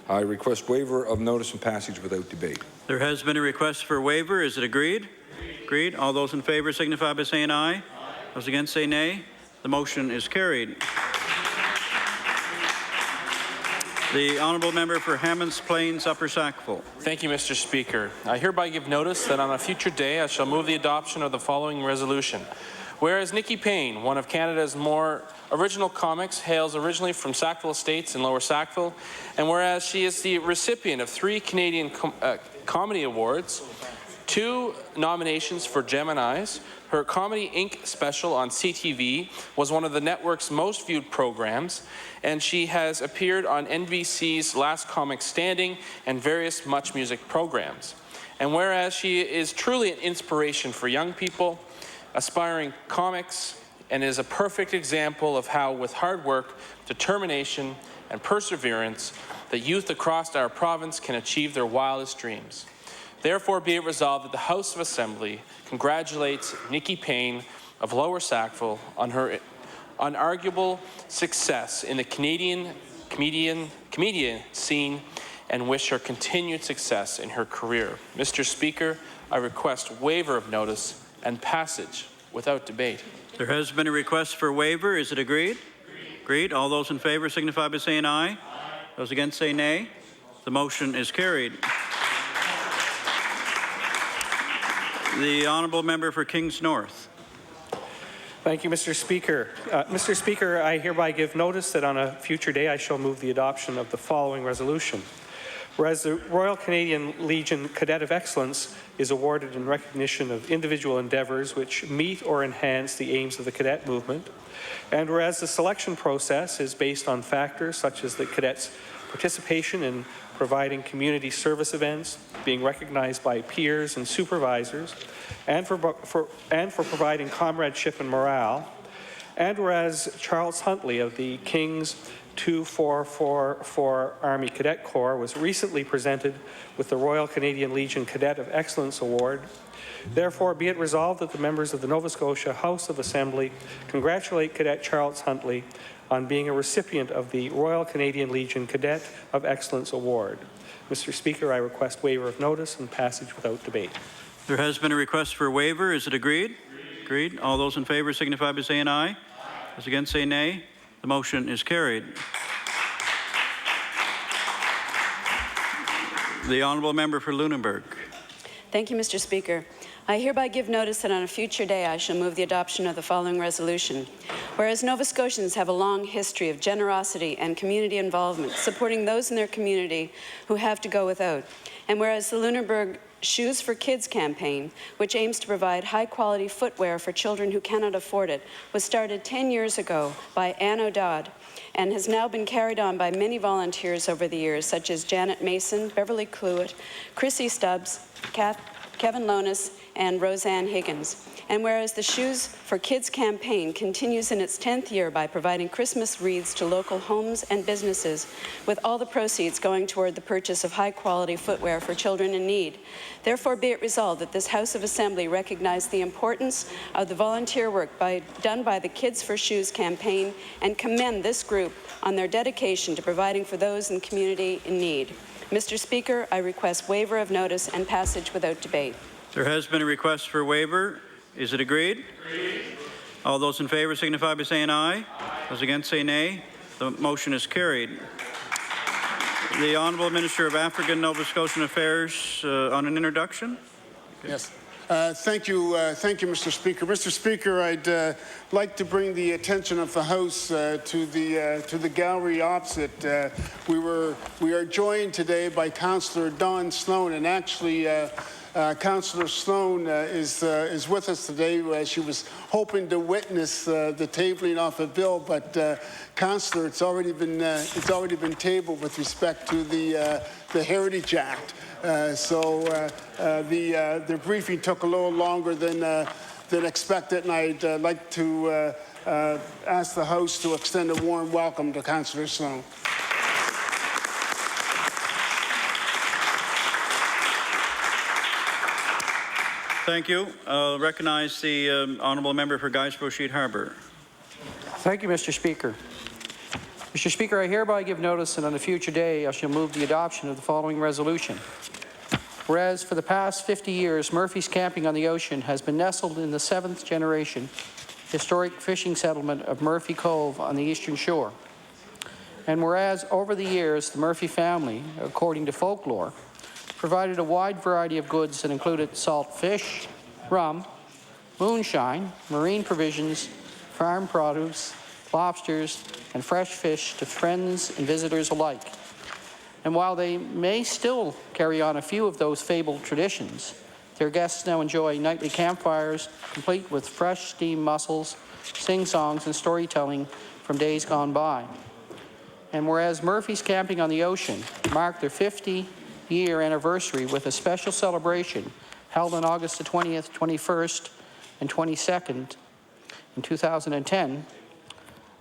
I request waiver of notice and passage without debate. There has been a request for waiver. Is it agreed? Agreed. All those in favour signify by saying aye. Those against say nay. The motion is carried. The honourable member for Hammonds Plains Upper Sackville. Thank you, Mr. Speaker. I hereby give notice that on a future day I shall move the adoption of the following resolution. Whereas Nikki Payne, one of Canada's more original comics, hails originally from Sackville Estates in Lower Sackville, and whereas she is the recipient of 3 Canadian Comedy Awards, 2 nominations for Geminis, her Comedy Inc. special on CTV was one of the network's most viewed programs, and she has appeared on NBC's Last Comic Standing and various Much Music programs. And whereas she is truly an inspiration for young people, aspiring comics, and is a perfect example of how, with hard work, determination, and perseverance, the youth across our province can achieve their wildest dreams. Therefore, be it resolved that the House of Assembly congratulates Nikki Payne of Lower Sackville on her unarguable success in the Canadian comedian scene and wish her continued success in her career. Mr. Speaker, I request waiver of notice and passage without debate. There has been a request for waiver. Is it agreed? Agreed. All those in favour signify by saying aye. Those against say nay. The motion is carried. The honourable member for Kings North. Thank you, Mr. Speaker. Mr. Speaker, I hereby give notice that on a future day I shall move the adoption of the following resolution. Whereas the Royal Canadian Legion Cadet of Excellence is awarded in recognition of individual endeavours which meet or enhance the aims of the cadet movement, and whereas the selection process is based on factors such as the cadets' participation in providing community service events, being recognized by peers and supervisors, and for providing comradeship and morale, and whereas Charles Huntley of the King's 2444 Army Cadet Corps was recently presented with the Royal Canadian Legion Cadet of Excellence Award. Therefore, be it resolved that the members of the Nova Scotia House of Assembly congratulate Cadet Charles Huntley on being a recipient of the Royal Canadian Legion Cadet of Excellence Award. Mr. Speaker, I request waiver of notice and passage without debate. There has been a request for waiver. Is it agreed? Agreed. All those in favour signify by saying aye. Those against say nay. The motion is carried. The honourable member for Lunenburg. Thank you, Mr. Speaker. I hereby give notice that on a future day I shall move the adoption of the following resolution. Whereas Nova Scotians have a long history of generosity and community involvement, supporting those in their community who have to go without, and whereas the Lunenburg Shoes for Kids campaign, which aims to provide high-quality footwear for children who cannot afford it, was started 10 years ago by Ann O'Dodd and has now been carried on by many volunteers over the years, such as Janet Mason, Beverly Cluett, Chrissy Stubbs, Kevin Lonis, and Roseanne Higgins. And whereas the Shoes for Kids campaign continues in its 10th year by providing Christmas wreaths to local homes and businesses, with all the proceeds going toward the purchase of high-quality footwear for children in need. Therefore, be it resolved that this House of Assembly recognize the importance of the volunteer work done by the Kids for Shoes campaign and commend this group on their dedication to providing for those in the community in need. Mr. Speaker, I request waiver of notice and passage without debate. There has been a request for waiver. Is it agreed? Agreed. All those in favor signify by saying aye. Aye. Those against say nay. The motion is carried. The Honourable Minister of African and Nova Scotian Affairs on an introduction. Okay. Yes. Thank you, Mr. Speaker. Mr. Speaker, I'd like to bring the attention of the House to the gallery opposite. We are joined today by Councillor Dawn Sloan, and actually, Councillor Sloan is with us today. She was hoping to witness the tabling off a bill, but Councillor, it's already been tabled with respect to the Heritage Act. So the briefing took a little longer than expected, and I'd like to ask the House to extend a warm welcome to Councillor Sloan. Thank you. I'll recognize the Honourable Member for Guysborough Harbour. Thank you, Mr. Speaker. Mr. Speaker, I hereby give notice that on a future day I shall move the adoption of the following resolution. Whereas for the past 50 years, Murphy's Camping on the Ocean has been nestled in the 7th generation historic fishing settlement of Murphy Cove on the eastern shore. And whereas over the years, the Murphy family, according to folklore, provided a wide variety of goods that included salt fish, rum, moonshine, marine provisions, farm produce, lobsters, and fresh fish to friends and visitors alike. And while they may still carry on a few of those fabled traditions, their guests now enjoy nightly campfires complete with fresh steamed mussels, sing-songs, and storytelling from days gone by. And whereas Murphy's Camping on the Ocean marked their 50-year anniversary with a special celebration held on August the 20th, 21st, and 22nd in 2010,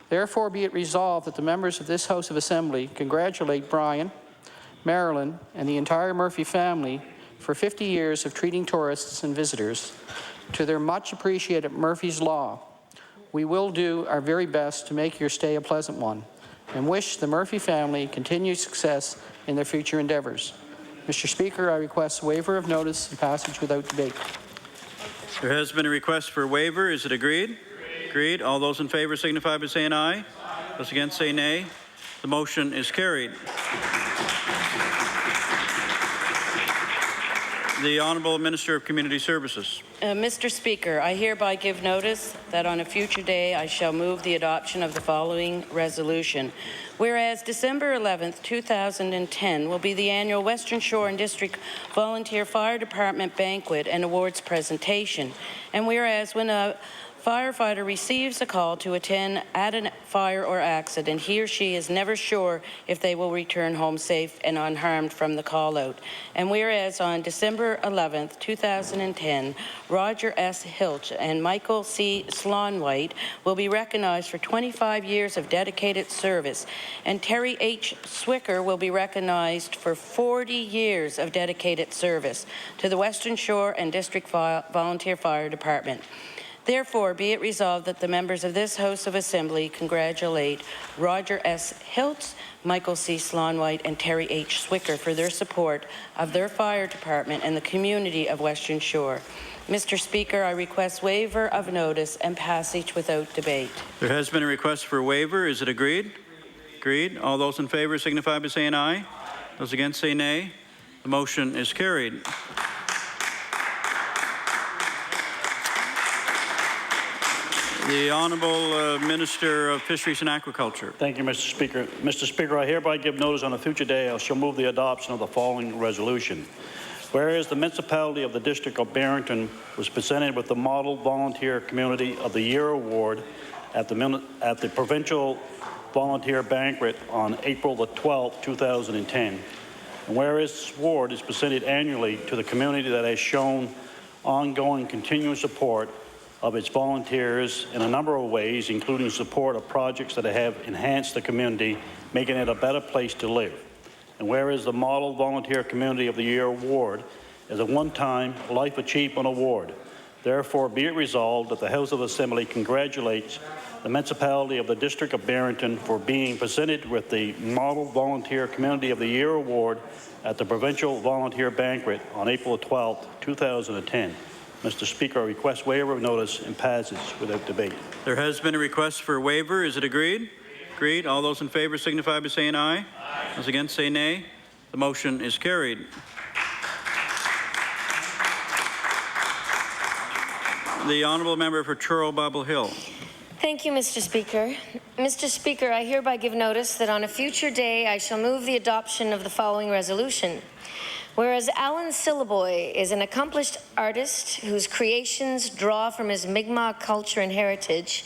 therefore be it resolved that the members of this House of Assembly congratulate Brian, Marilyn, and the entire Murphy family for 50 years of treating tourists and visitors to their much appreciated Murphy's Law. We will do our very best to make your stay a pleasant one and wish the Murphy family continued success in their future endeavors. Mr. Speaker, I request waiver of notice and passage without debate. There has been a request for waiver. Is it agreed? Agreed. All those in favor signify by saying aye. Those against say nay. The motion is carried. The Honourable Minister of Community Services. Mr. Speaker, I hereby give notice that on a future day I shall move the adoption of the following resolution. Whereas December 11th, 2010 will be the annual Western Shore and District Volunteer Fire Department Banquet and Awards presentation, and whereas when a firefighter receives a call to attend at a fire or accident, he or she is never sure if they will return home safe and unharmed from the call-out. And whereas on December 11th, 2010, Roger S. Hilch and Michael C. Slonwhite will be recognized for 25 years of dedicated service, and Terry H. Swicker will be recognized for 40 years of dedicated service to the Western Shore and District Volunteer Fire Department. Therefore, be it resolved that the members of this House of Assembly congratulate Roger S. Hiltz, Michael C. Slonwhite, and Terry H. Swicker for their support of their fire department and the community of Western Shore. Mr. Speaker, I request waiver of notice and passage without debate. There has been a request for waiver. Is it agreed? Agreed. All those in favor signify by saying aye. Those against say nay. The motion is carried. The Honourable Minister of Fisheries and Aquaculture. Thank you, Mr. Speaker. Mr. Speaker, I hereby give notice on a future day I shall move the adoption of the following resolution. Whereas the municipality of the District of Barrington was presented with the Model Volunteer Community of the Year Award at the Provincial Volunteer Banquet on April the 12th, 2010. And whereas this award is presented annually to the community that has shown ongoing continuous support of its volunteers in a number of ways, including support of projects that have enhanced the community, making it a better place to live. And whereas the Model Volunteer Community of the Year Award is a one-time Life Achievement Award, therefore be it resolved that the House of Assembly congratulates the municipality of the District of Barrington for being presented with the Model Volunteer Community of the Year Award at the Provincial Volunteer Banquet on April 12, 2010. Mr. Speaker, I request waiver of notice and passage without debate. There has been a request for a waiver. Is it agreed? Agreed. All those in favour signify by saying aye. Aye. Those against say nay. The motion is carried. The Honourable Member for Truro-Bobble Hill. Thank you, Mr. Speaker. Mr. Speaker, I hereby give notice that on a future day I shall move the adoption of the following resolution. Whereas Alan Syliboy is an accomplished artist whose creations draw from his Mi'kmaq culture and heritage,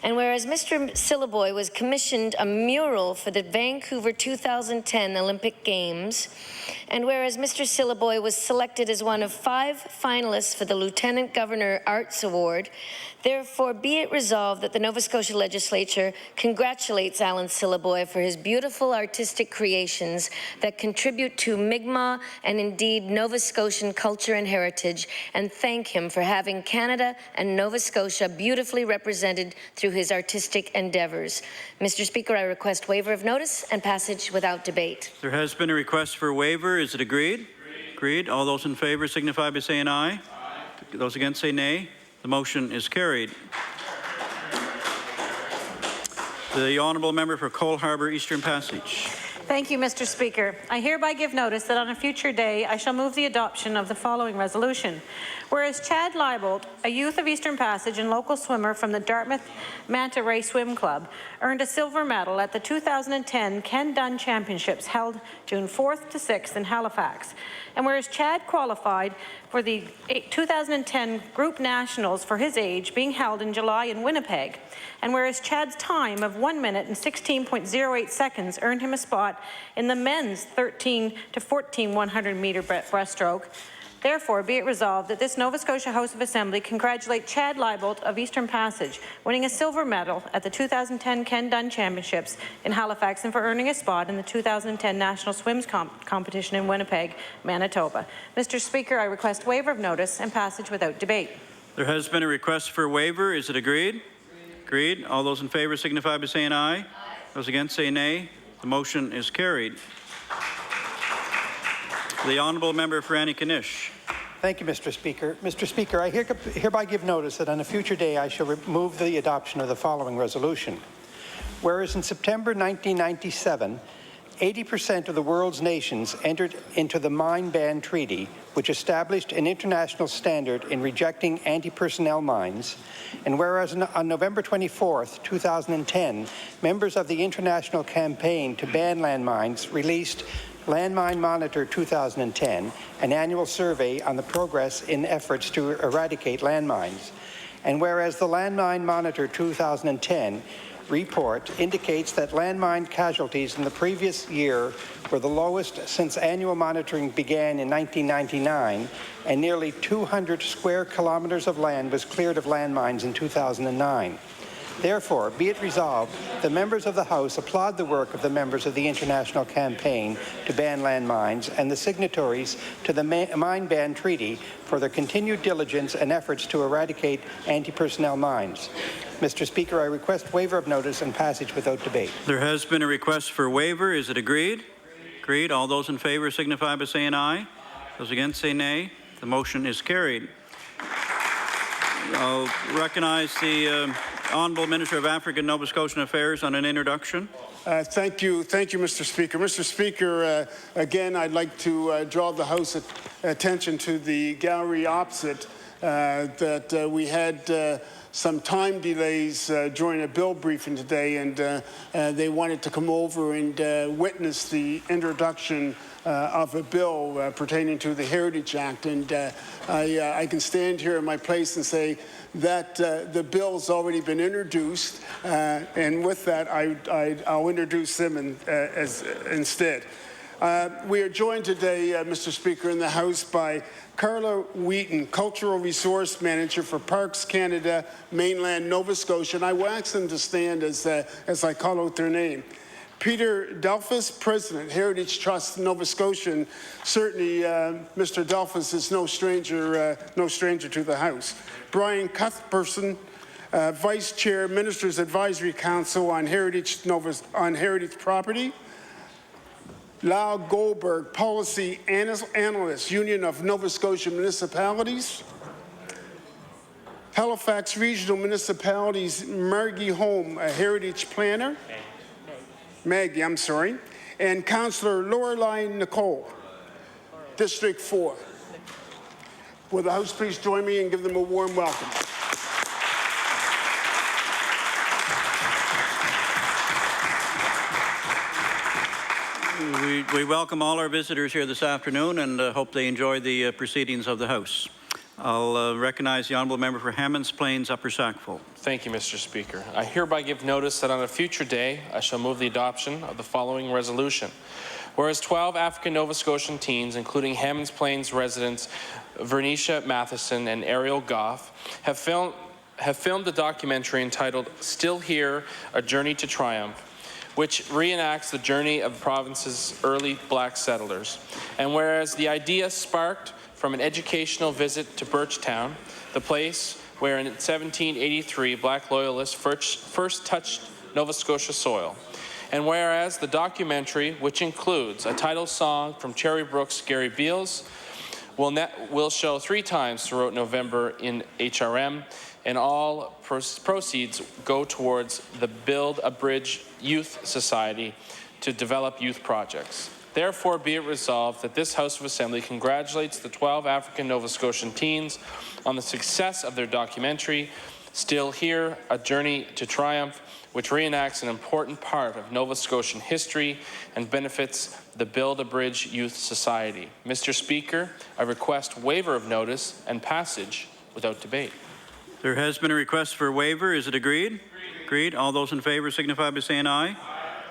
and whereas Mr. Syliboy was commissioned a mural for the Vancouver 2010 Olympic Games, and whereas Mr. Syliboy was selected as one of 5 finalists for the Lieutenant Governor Arts Award, therefore be it resolved that the Nova Scotia Legislature congratulates Alan Syliboy for his beautiful artistic creations that contribute to Mi'kmaq and indeed Nova Scotian culture and heritage, and thank him for having Canada and Nova Scotia beautifully represented through his artistic endeavours. Mr. Speaker, I request waiver of notice and passage without debate. There has been a request for a waiver. Is it agreed? Agreed. All those in favour signify by saying aye. Aye. Those against say nay. The motion is carried. The Honourable Member for Cole Harbour Eastern Passage. Thank you, Mr. Speaker. I hereby give notice that on a future day I shall move the adoption of the following resolution. Whereas Chad Leibold, a youth of Eastern Passage and local swimmer from the Dartmouth Manta Ray Swim Club, earned a silver medal at the 2010 Ken Dunn Championships held June 4th to 6th in Halifax. And whereas Chad qualified for the 2010 Group Nationals for his age being held in July in Winnipeg, and whereas Chad's time of 1 minute and 16.08 seconds earned him a spot in the men's 13 to 14 100-meter breaststroke, therefore be it resolved that this Nova Scotia House of Assembly congratulate Chad Leibold of Eastern Passage, winning a silver medal at the 2010 Ken Dunn Championships in Halifax and for earning a spot in the 2010 National Swims Competition in Winnipeg, Manitoba. Mr. Speaker, I request waiver of notice and passage without debate. There has been a request for a waiver. Is it agreed? Agreed. All those in favour signify by saying aye. Aye. Those against say nay. The motion is carried. The Honourable Member for Antigonish. Thank you, Mr. Speaker. Mr. Speaker, I hereby give notice that on a future day I shall move the adoption of the following resolution. Whereas in September 1997, 80% of the world's nations entered into the Mine Ban Treaty, which established an international standard in rejecting anti-personnel mines, and whereas on November 24, 2010, members of the International Campaign to Ban Landmines released Landmine Monitor 2010, an annual survey on the progress in efforts to eradicate landmines. And whereas the Landmine Monitor 2010 report indicates that landmine casualties in the previous year were the lowest since annual monitoring began in 1999, and nearly 200 square kilometers of land was cleared of landmines in 2009. Therefore, be it resolved, the members of the House applaud the work of the members of the International Campaign to Ban Landmines and the signatories to the Mine Ban Treaty for their continued diligence and efforts to eradicate anti-personnel mines. Mr. Speaker, I request waiver of notice and passage without debate. There has been a request for waiver. Is it agreed? Agreed. All those in favour signify by saying aye. Those against say nay. The motion is carried. I'll recognize the Honourable Minister of African and Nova Scotian Affairs on an introduction. Thank you, Mr. Speaker. Mr. Speaker, again, I'd like to draw the House attention to the gallery opposite that we had some time delays during a bill briefing today, and they wanted to come over and witness the introduction of a bill pertaining to the Heritage Act. And I can stand here in my place and say that the bill's already been introduced, and with that, I'll introduce them instead. We are joined today, Mr. Speaker, in the House by Carla Wheaton, Cultural Resource Manager for Parks Canada, Mainland Nova Scotia, and I will ask them to stand as I call out their name. Peter Delphus, President, Heritage Trust, Nova Scotia, and certainly Mr. Delphus is no stranger to the House. Brian Cuthbertson, Vice Chair, Ministers Advisory Council on Heritage Property. Lau Goldberg, Policy Analyst, Union of Nova Scotia Municipalities. Halifax Regional Municipalities, Margie Holm, a Heritage Planner. Maggie, I'm sorry. And Councillor Lorelei Nicole, District 4. Will the House please join me and give them a warm welcome? We welcome all our visitors here this afternoon and hope they enjoy the proceedings of the House. I'll recognize the Honourable Member for Hammonds Plains, Upper Sackville. Thank you, Mr. Speaker. I hereby give notice that on a future day, I shall move the adoption of the following resolution. Whereas 12 African Nova Scotian teens, including Hammonds Plains residents Vernisha Matheson and Ariel Goff, have filmed a documentary entitled Still Here, A Journey to Triumph, which reenacts the journey of the province's early black settlers. And whereas the idea sparked from an educational visit to Birchtown, the place where in 1783 black loyalists first touched Nova Scotia soil. And whereas the documentary, which includes a title song from Cherry Brooks' Gary Beals, will show 3 times throughout November in HRM, and all proceeds go towards the Build a Bridge Youth Society to develop youth projects. Therefore, be it resolved that this House of Assembly congratulates the 12 African Nova Scotian teens on the success of their documentary, Still Here, A Journey to Triumph, which reenacts an important part of Nova Scotian history and benefits the Build a Bridge Youth Society. Mr. Speaker, I request waiver of notice and passage without debate. There has been a request for waiver. Is it agreed? Agreed. All those in favour signify by saying aye.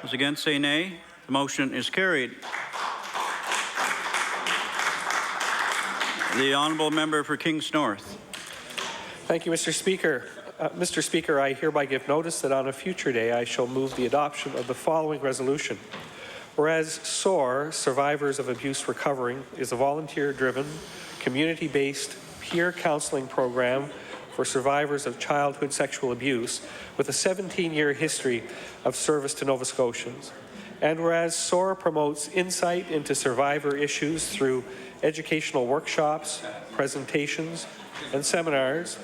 Those against say nay. The motion is carried. The Honourable Member for Kings North. Thank you, Mr. Speaker. Mr. Speaker, I hereby give notice that on a future day I shall move the adoption of the following resolution. Whereas SOAR, Survivors of Abuse Recovering, is a volunteer-driven, community-based peer counseling program for survivors of childhood sexual abuse with a 17-year history of service to Nova Scotians. And whereas SOAR promotes insight into survivor issues through educational workshops, presentations, and seminars.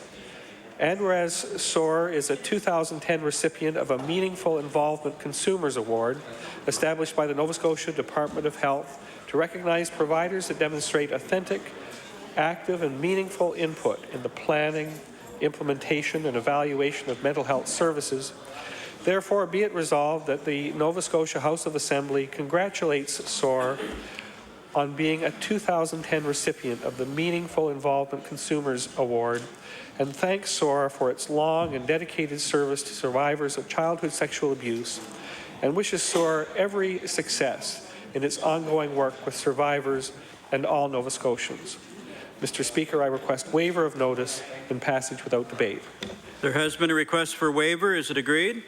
And whereas SOAR is a 2010 recipient of a Meaningful Involvement Consumers Award established by the Nova Scotia Department of Health to recognize providers that demonstrate authentic, active, and meaningful input in the planning, implementation, and evaluation of mental health services. Therefore, be it resolved that the Nova Scotia House of Assembly congratulates SOAR on being a 2010 recipient of the Meaningful Involvement Consumers Award and thanks SOAR for its long and dedicated service to survivors of childhood sexual abuse and wishes SOAR every success in its ongoing work with survivors and all Nova Scotians. Mr. Speaker, I request waiver of notice and passage without debate. There has been a request for waiver. Is it agreed?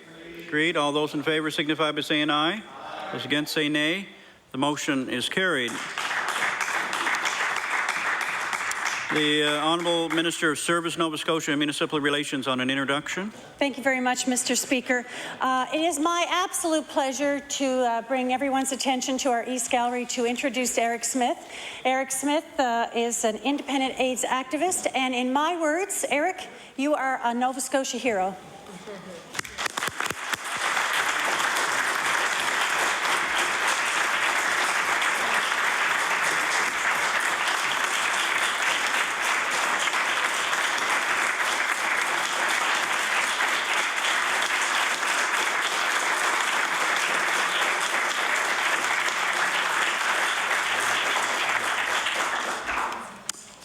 Agreed. All those in favour signify by saying aye. Those against say nay. The motion is carried. The Honourable Minister of Service, Nova Scotia and Municipal Relations on an introduction. Thank you very much, Mr. Speaker. It is my absolute pleasure to bring everyone's attention to our East Gallery to introduce Eric Smith. Eric Smith is an independent AIDS activist, and in my words, Eric, you are a Nova Scotia hero.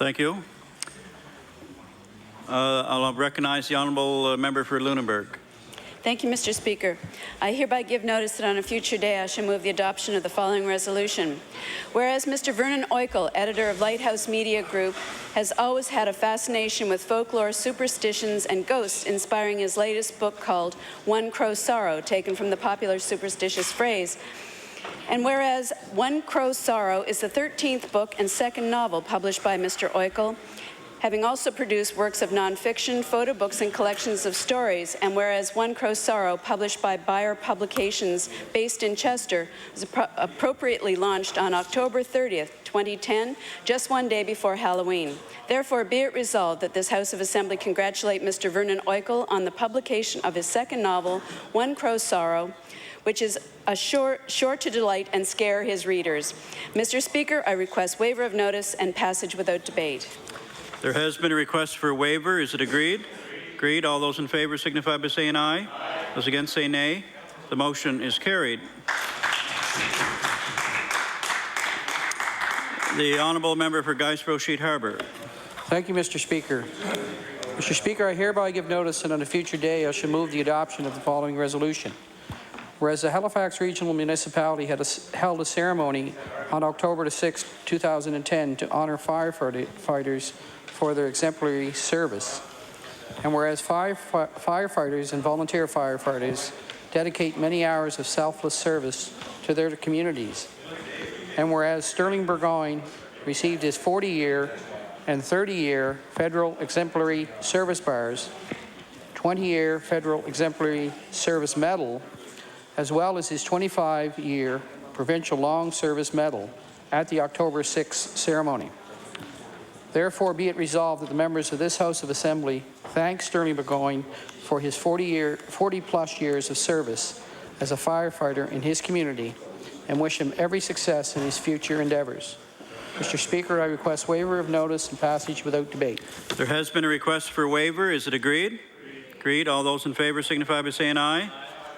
Thank you. I'll recognize the honourable member for Lunenburg. Thank you, Mr. Speaker. I hereby give notice that on a future day I shall move the adoption of the following resolution. Whereas Mr. Vernon Oikel, editor of Lighthouse Media Group, has always had a fascination with folklore, superstitions, and ghosts, inspiring his latest book called One Crow's Sorrow, taken from the popular superstitious phrase. And whereas One Crow's Sorrow is the 13th book and second novel published by Mr. Oikel, having also produced works of nonfiction, photo books, and collections of stories, and whereas One Crow's Sorrow, published by Bayer Publications based in Chester, was appropriately launched on October 30th, 2010, just one day before Halloween. Therefore, be it resolved that this House of Assembly congratulate Mr. Vernon Oikel on the publication of his second novel, One Crow's Sorrow, which is sure to delight and scare his readers. Mr. Speaker, I request waiver of notice and passage without debate. There has been a request for a waiver. Is it agreed? Agreed. All those in favour signify by saying aye. Those against say nay. The motion is carried. The honourable member for Guysborough-Sheet Harbour. Thank you, Mr. Speaker. Mr. Speaker, I hereby give notice that on a future day I shall move the adoption of the following resolution. Whereas the Halifax Regional Municipality held a ceremony on October 6, 2010 to honour firefighters for their exemplary service. And whereas firefighters and volunteer firefighters dedicate many hours of selfless service to their communities. And whereas Sterling Burgoyne received his 40-year and 30-year Federal Exemplary Service Bars, 20-year Federal Exemplary Service Medal, as well as his 25-year Provincial Long Service Medal at the October 6 ceremony. Therefore, be it resolved that the members of this House of Assembly thank Sterling Burgoyne for his 40-plus years of service as a firefighter in his community and wish him every success in his future endeavours. Mr. Speaker, I request waiver of notice and passage without debate. There has been a request for a waiver. Is it agreed? Agreed. All those in favour signify by saying aye.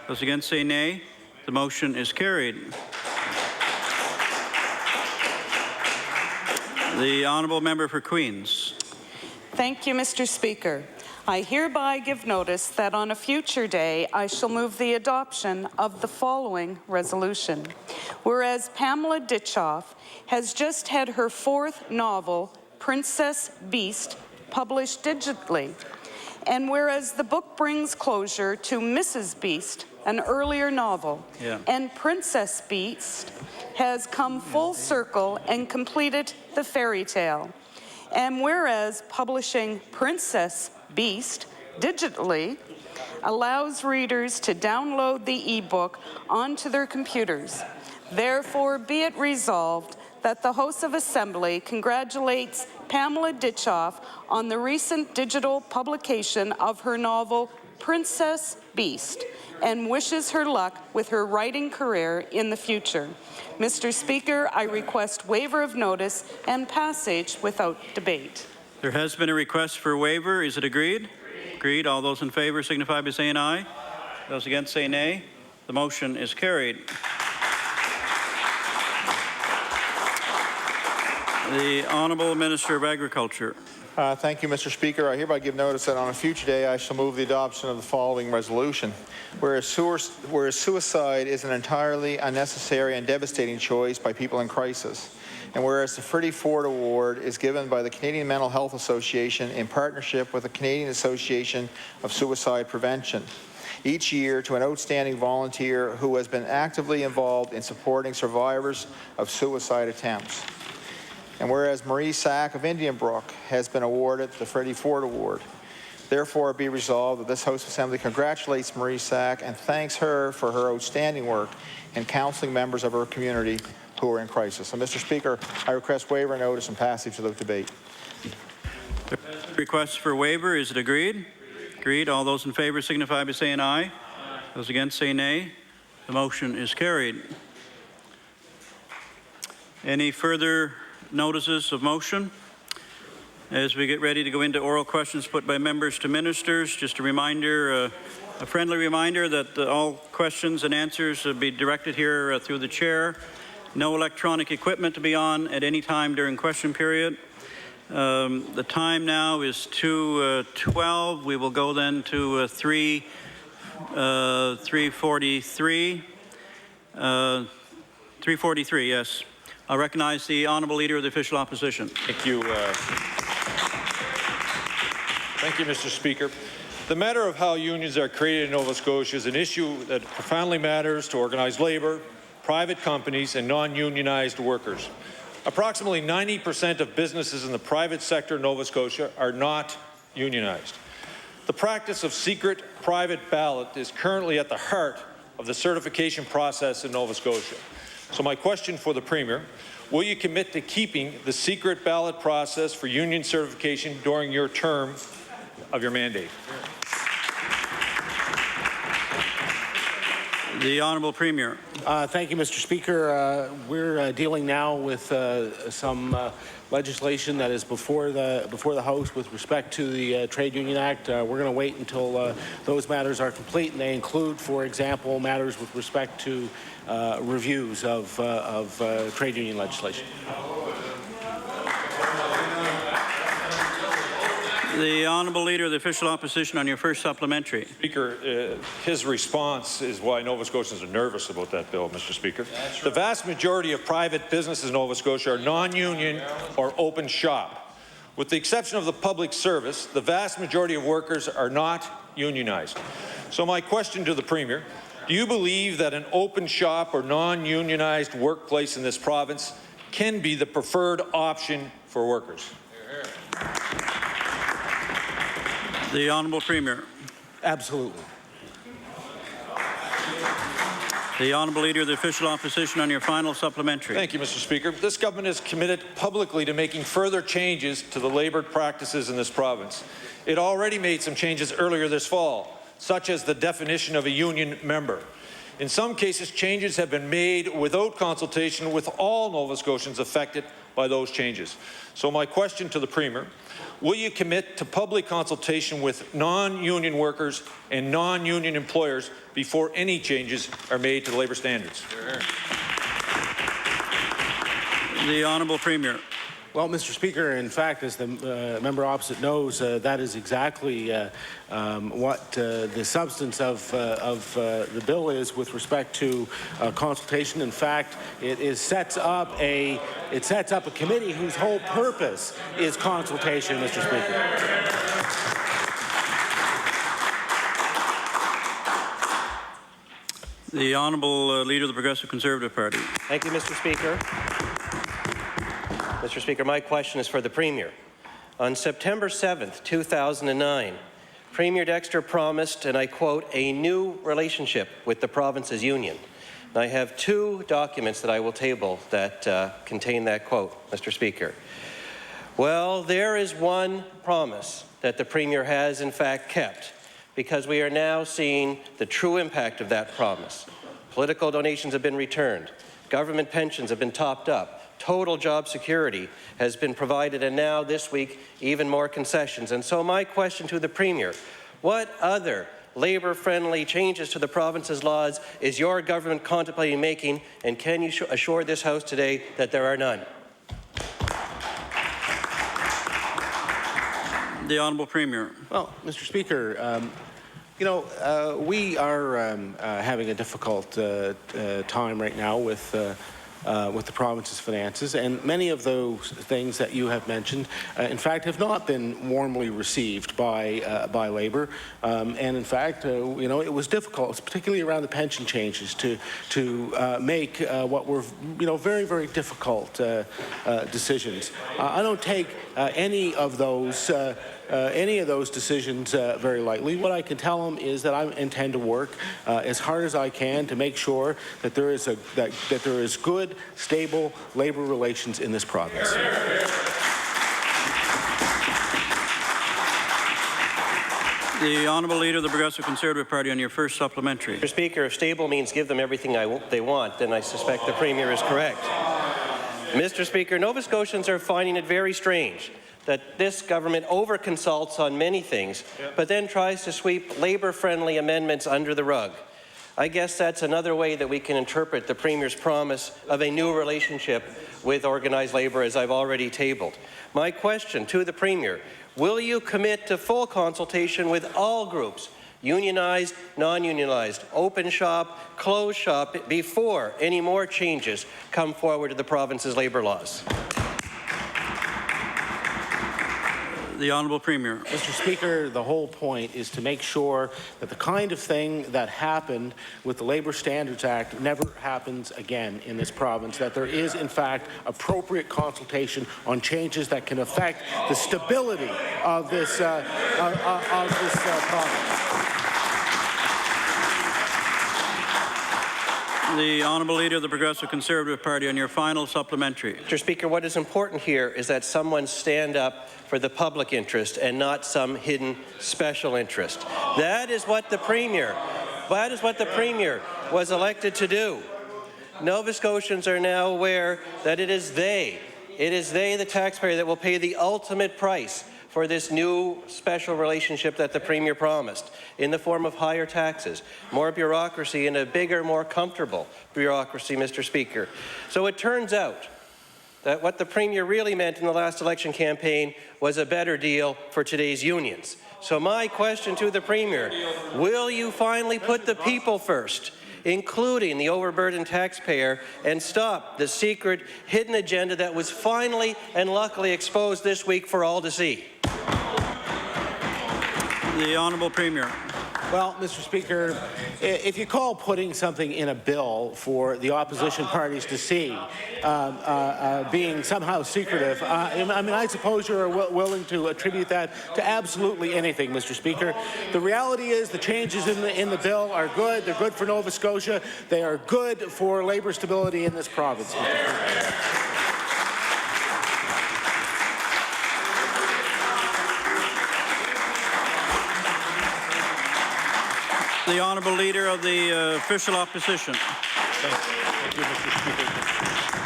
Those against say nay. The motion is carried. The honourable member for Queens. Thank you, Mr. Speaker. I hereby give notice that on a future day I shall move the adoption of the following resolution. Whereas Pamela Ditchoff has just had her 4th novel, Princess Beast, published digitally, and whereas the book brings closure to Mrs. Beast, an earlier novel, and Princess Beast has come full circle and completed the fairy tale. And whereas publishing Princess Beast digitally allows readers to download the e-book onto their computers. Therefore, be it resolved that the House of Assembly congratulates Pamela Ditchoff on the recent digital publication of her novel Princess Beast and wishes her luck with her writing career in the future. Mr. Speaker, I request waiver of notice and passage without debate. There has been a request for a waiver. Is it agreed? Agreed. All those in favour signify by saying aye. Those against say nay. The motion is carried. The Honourable Minister of Agriculture. Thank you, Mr. Speaker. I hereby give notice that on a future day I shall move the adoption of the following resolution. Whereas suicide is an entirely unnecessary and devastating choice by people in crisis, and whereas the Freddie Ford Award is given by the Canadian Mental Health Association in partnership with the Canadian Association of Suicide Prevention each year to an outstanding volunteer who has been actively involved in supporting survivors of suicide attempts. And whereas Marie Sack of Indian Brook has been awarded the Freddie Ford Award, therefore be resolved that this House of Assembly congratulates Marie Sack and thanks her for her outstanding work in counselling members of her community who are in crisis. And Mr. Speaker, I request waiver of notice and passage without debate. Request for waiver. Is it agreed? Agreed. All those in favour signify by saying aye. Those against say nay. The motion is carried. Any further notices of motion? As we get ready to go into oral questions put by members to ministers, just a reminder, a friendly reminder that all questions and answers will be directed here through the chair. No electronic equipment to be on at any time during question period. The time now is 2:12. We will go then to 3:43. 3:43, yes. I'll recognize the Honourable Leader of the Official Opposition. Thank you. Thank you, Mr. Speaker. The matter of how unions are created in Nova Scotia is an issue that profoundly matters to organized labour, private companies and non-unionized workers. Approximately 90% of businesses in the private sector in Nova Scotia are not unionized. The practice of secret private ballot is currently at the heart of the certification process in Nova Scotia. So my question for the Premier, will you commit to keeping the secret ballot process for union certification during your term of your mandate? The Honourable Premier. Thank you, Mr. Speaker. We're dealing now with some legislation that is before the House with respect to the Trade Union Act. We're going to wait until those matters are complete, and they include, for example, matters with respect to reviews of trade union legislation. The Honourable Leader of the Official Opposition on your first supplementary. Speaker, his response is why Nova Scotians are nervous about that bill, Mr. Speaker. The vast majority of private businesses in Nova Scotia are non-union or open shop. With the exception of the public service, the vast majority of workers are not unionized. So my question to the Premier, do you believe that an open shop or non-unionized workplace in this province can be the preferred option for workers? The Honourable Premier. Absolutely. The Honourable Leader of the Official Opposition on your final supplementary. Thank you, Mr. Speaker. This government is committed publicly to making further changes to the labour practices in this province. It already made some changes earlier this fall, such as the definition of a union member. In some cases, changes have been made without consultation with all Nova Scotians affected by those changes. So my question to the Premier, will you commit to public consultation with non-union workers and non-union employers before any changes are made to the labour standards? The Honourable Premier. Well, Mr. Speaker, in fact, as the member opposite knows, that is exactly what the substance of the bill is with respect to consultation. In fact, it sets up a committee whose whole purpose is consultation, Mr. Speaker. The Honourable Leader of the Progressive Conservative Party. Thank you, Mr. Speaker. Mr. Speaker, my question is for the Premier. On September 7th, 2009, Premier Dexter promised, and I quote, a new relationship with the province's union. And I have two documents that I will table that contain that quote, Mr. Speaker. Well, there is one promise that the Premier has in fact kept, because we are now seeing the true impact of that promise. Political donations have been returned. Government pensions have been topped up. Total job security has been provided, and now this week even more concessions. And so my question to the Premier, what other labour-friendly changes to the province's laws is your government contemplating making, and can you assure this House today that there are none? The Honourable Premier. Well, Mr. Speaker, we are having a difficult time right now with the province's finances, and many of those things that you have mentioned, in fact, have not been warmly received by Labour. And in fact, it was difficult, particularly around the pension changes, to make what were very, very difficult decisions. I don't take any of those decisions very lightly. What I can tell them is that I intend to work as hard as I can to make sure that there is good, stable labour relations in this province. The Honourable Leader of the Progressive Conservative Party on your first supplementary. Mr. Speaker, if stable means give them everything they want, then I suspect the Premier is correct. Mr. Speaker, Nova Scotians are finding it very strange that this government over-consults on many things, but then tries to sweep labour-friendly amendments under the rug. I guess that's another way that we can interpret the Premier's promise of a new relationship with organized labour, as I've already tabled. My question to the Premier, will you commit to full consultation with all groups, unionized, non-unionized, open shop, closed shop, before any more changes come forward to the province's labour laws? The Honourable Premier. Mr. Speaker, the whole point is to make sure that the kind of thing that happened with the Labour Standards Act never happens again in this province, that there is, in fact, appropriate consultation on changes that can affect the stability of this province. The Honourable Leader of the Progressive Conservative Party, on your final supplementary. Mr. Speaker, what is important here is that someone stand up for the public interest and not some hidden special interest. That is what the Premier was elected to do. Nova Scotians are now aware that it is they, the taxpayer, that will pay the ultimate price for this new special relationship that the Premier promised, in the form of higher taxes, more bureaucracy, and a bigger, more comfortable bureaucracy, Mr. Speaker. So it turns out that what the Premier really meant in the last election campaign was a better deal for today's unions. So my question to the Premier, will you finally put the people first, including the overburdened taxpayer, and stop the secret, hidden agenda that was finally and luckily exposed this week for all to see? The Honourable Premier. Well, Mr. Speaker, if you call putting something in a bill for the opposition parties to see being somehow secretive, I suppose you're willing to attribute that to absolutely anything, Mr. Speaker. The reality is the changes in the bill are good. They're good for Nova Scotia. They are good for labour stability in this province, Mr. Speaker. The Honourable Leader of the Official Opposition. Thank you, Mr.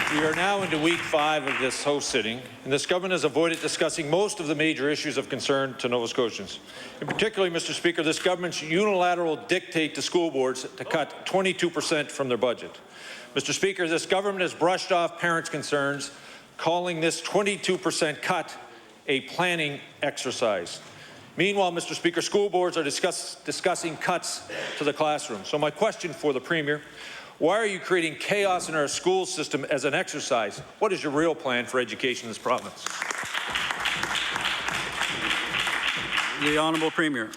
Speaker. We are now into week 5 of this House sitting, and this government has avoided discussing most of the major issues of concern to Nova Scotians. In particular, Mr. Speaker, this government's unilateral dictate to school boards to cut 22% from their budget. Mr. Speaker, this government has brushed off parents' concerns, calling this 22% cut a planning exercise. Meanwhile, Mr. Speaker, school boards are discussing cuts to the classroom. So my question for the Premier, why are you creating chaos in our school system as an exercise? What is your real plan for education in this province? The Honourable Premier.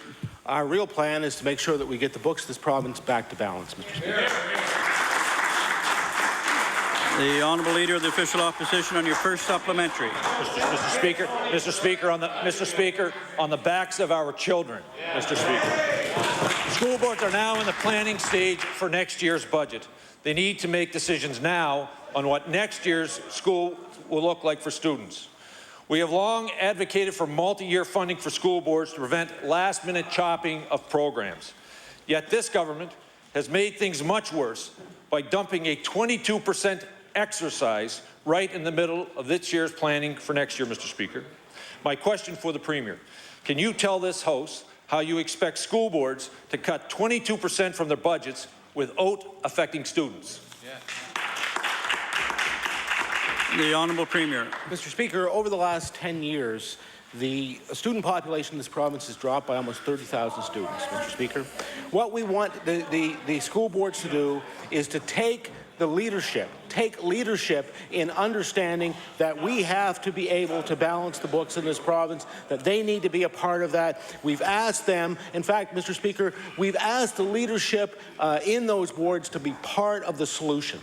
Our real plan is to make sure that we get the books of this province back to balance, Mr. Speaker. The Honourable Leader of the Official Opposition, on your first supplementary. Mr. Speaker, on the backs of our children, Mr. Speaker. School boards are now in the planning stage for next year's budget. They need to make decisions now on what next year's school will look like for students. We have long advocated for multi-year funding for school boards to prevent last-minute chopping of programs. Yet this government has made things much worse by dumping a 22% exercise right in the middle of this year's planning for next year, Mr. Speaker. My question for the Premier, can you tell this House how you expect school boards to cut 22% from their budgets without affecting students? The Honourable Premier. Mr. Speaker, over the last 10 years, the student population in this province has dropped by almost 30,000 students, Mr. Speaker. What we want the school boards to do is to take leadership in understanding that we have to be able to balance the books in this province, that they need to be a part of that. We've asked them, in fact, Mr. Speaker, we've asked the leadership in those boards to be part of the solution.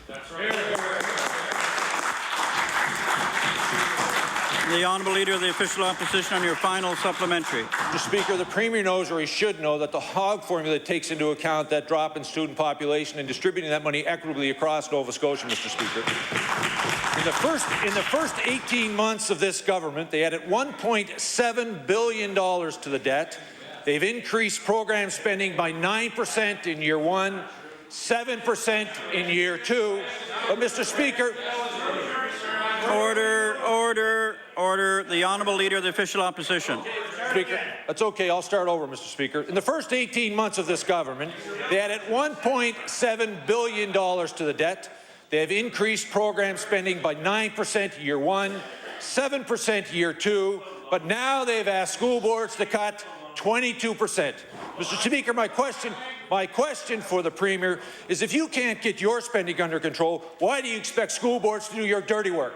The Honourable Leader of the Official Opposition, on your final supplementary. Mr. Speaker, the Premier knows, or he should know, that the HOG formula takes into account that drop in student population and distributing that money equitably across Nova Scotia, Mr. Speaker. In the first 18 months of this government, they added $1.7 billion to the debt. They've increased program spending by 9% in year 1, 7% in year 2. But, Mr. Speaker, Order. The Honourable Leader of the Official Opposition. Speaker, that's okay. I'll start over, Mr. Speaker. In the first 18 months of this government, they added $1.7 billion to the debt. They have increased program spending by 9% year one, 7% year two, but now they've asked school boards to cut 22%. Mr. Speaker, my question for the Premier is, if you can't get your spending under control, why do you expect school boards to do your dirty work?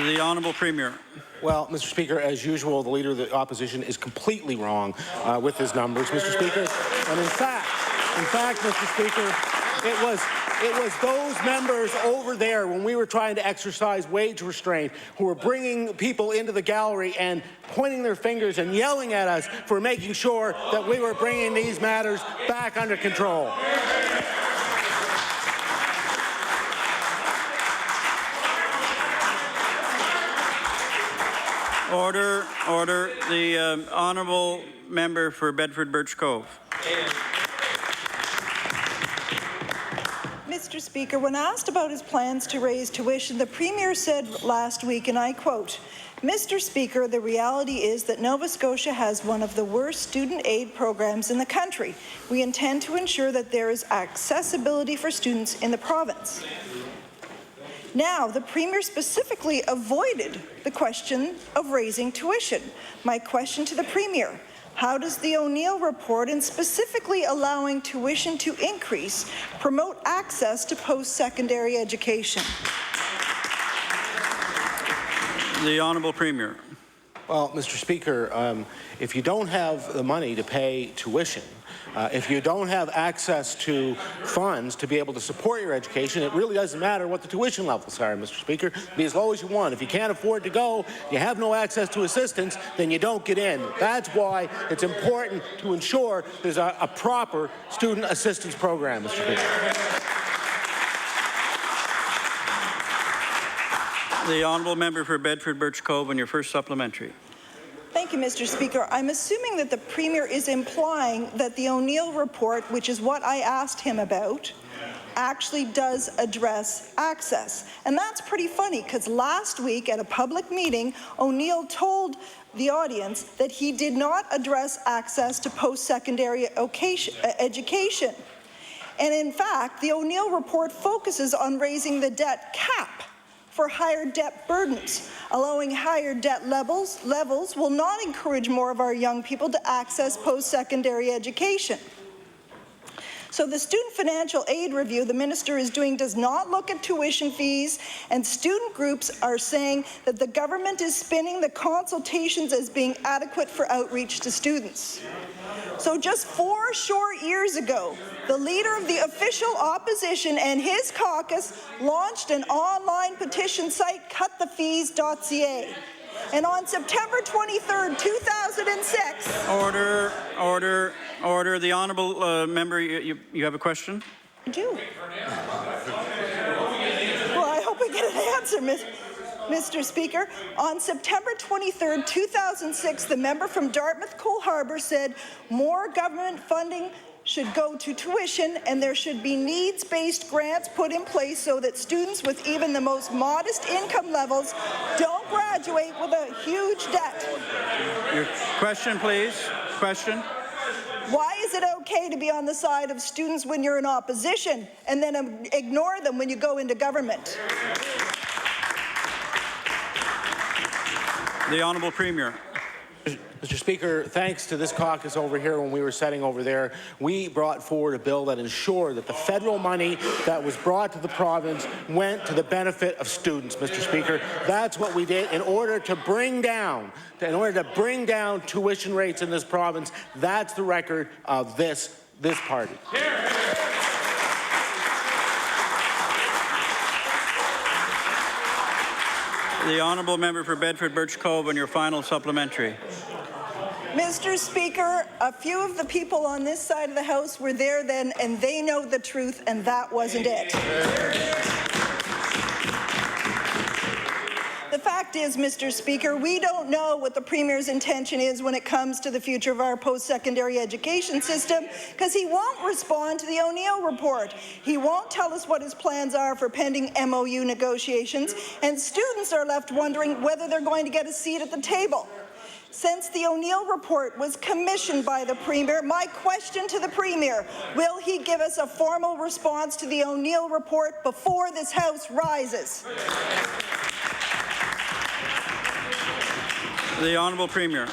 The Honourable Premier. Well, Mr. Speaker, as usual, the Leader of the Opposition is completely wrong with his numbers, Mr. Speaker. And in fact, Mr. Speaker, it was those members over there when we were trying to exercise wage restraint who were bringing people into the gallery and pointing their fingers and yelling at us for making sure that we were bringing these matters back under control. Order. The Honourable Member for Bedford Birch Cove. Mr. Speaker, when asked about his plans to raise tuition, the Premier said last week, and I quote, "Mr. Speaker, the reality is that Nova Scotia has one of the worst student aid programs in the country. We intend to ensure that there is accessibility for students in the province." Now, the Premier specifically avoided the question of raising tuition. My question to the Premier: how does the O'Neill report, and specifically allowing tuition to increase, promote access to post-secondary education? The Honourable Premier. Well, Mr. Speaker, if you don't have the money to pay tuition, if you don't have access to funds to be able to support your education, it really doesn't matter what the tuition levels are, Mr. Speaker. Be as low as you want. If you can't afford to go, you have no access to assistance, then you don't get in. That's why it's important to ensure there's a proper student assistance program, Mr. Speaker. The Honourable Member for Bedford Birch Cove on your first supplementary. Thank you, Mr. Speaker. I'm assuming that the Premier is implying that the O'Neill report, which is what I asked him about, actually does address access. And that's pretty funny, because last week at a public meeting, O'Neill told the audience that he did not address access to post-secondary education. And in fact, the O'Neill report focuses on raising the debt cap for higher debt burdens. Allowing higher debt levels will not encourage more of our young people to access post-secondary education. So the student financial aid review the minister is doing does not look at tuition fees, and student groups are saying that the government is spinning the consultations as being adequate for outreach to students. So just 4 short years ago, the Leader of the official opposition and his caucus launched an online petition site, cutthefees.ca. And on September 23rd, 2006... Order. The Honourable Member, you have a question? I do. Well, I hope I get an answer, Mr. Speaker. On September 23rd, 2006, the member from Dartmouth Coal Harbour said more government funding should go to tuition, and there should be needs-based grants put in place so that students with even the most modest income levels don't graduate with a huge debt. Your question, please. Question. Why is it okay to be on the side of students when you're in opposition and then ignore them when you go into government? The Honourable Premier. Mr. Speaker, thanks to this caucus over here when we were sitting over there, we brought forward a bill that ensured that the federal money that was brought to the province went to the benefit of students, Mr. Speaker. That's what we did in order to bring down tuition rates in this province. That's the record of this party. The Honourable Member for Bedford Birch Cove on your final supplementary. Mr. Speaker, a few of the people on this side of the House were there then, and they know the truth, and that wasn't it. The fact fact is, Mr. Speaker, we don't know what the Premier's intention is when it comes to the future of our post-secondary education system, because he won't respond to the O'Neill report. He won't tell us what his plans are for pending MOU negotiations, and students are left wondering whether they're going to get a seat at the table. Since the O'Neill report was commissioned by the Premier, my question to the Premier, will he give us a formal response to the O'Neill report before this House rises? The Honourable Premier.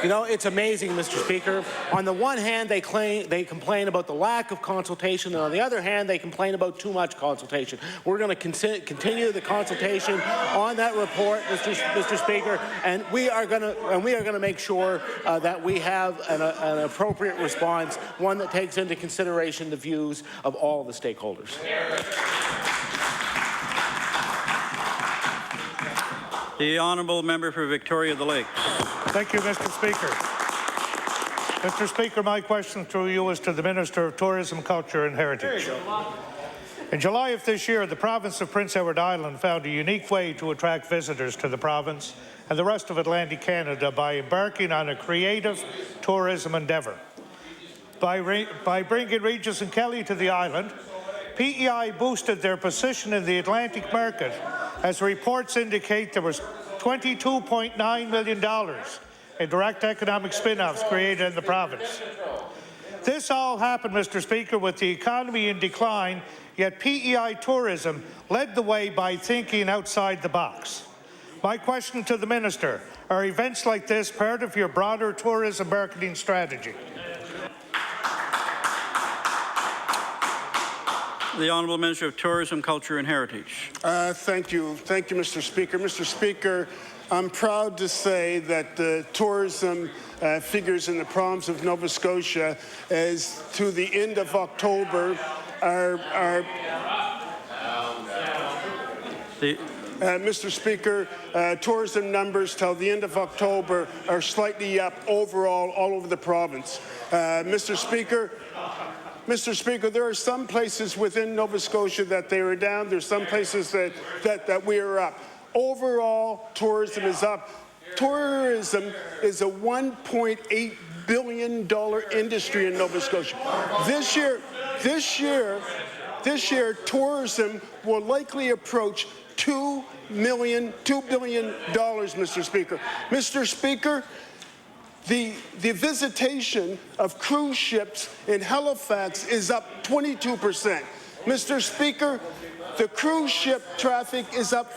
You know, it's amazing, Mr. Speaker. On the one hand, they complain about the lack of consultation, and on the other hand, they complain about too much consultation. We're going to continue the consultation on that report, Mr. Speaker, and we are going to make sure that we have an appropriate response, one that takes into consideration the views of all the stakeholders. The Honourable Member for Victoria the Lakes. Thank you, Mr. Speaker. Mr. Speaker, my question through you is to the Minister of Tourism, Culture and Heritage. In July of this year, the province of Prince Edward Island found a unique way to attract visitors to the province and the rest of Atlantic Canada by embarking on a creative tourism endeavour. By bringing Regis and Kelly to the island, PEI boosted their position in the Atlantic market, as reports indicate there was $22.9 million in direct economic spin-offs created in the province. This all happened, Mr. Speaker, with the economy in decline, yet PEI Tourism led the way by thinking outside the box. My question to the Minister, are events like this part of your broader tourism marketing strategy? The Honourable Minister of Tourism, Culture and Heritage. Thank you, Mr. Speaker. Mr. Speaker, I'm proud to say that the tourism figures in the province of Nova Scotia as to the end of October Mr. Speaker, tourism numbers till the end of October are slightly up overall all over the province. Mr. Speaker, there are some places within Nova Scotia that they are down. There's some places that we are up. Overall, tourism is up. Tourism is a $1.8 billion industry in Nova Scotia. This year, tourism will likely approach $2 billion, Mr. Speaker. Mr. Speaker, the visitation of cruise ships in Halifax is up 22%. Mr. Speaker, the cruise ship traffic is up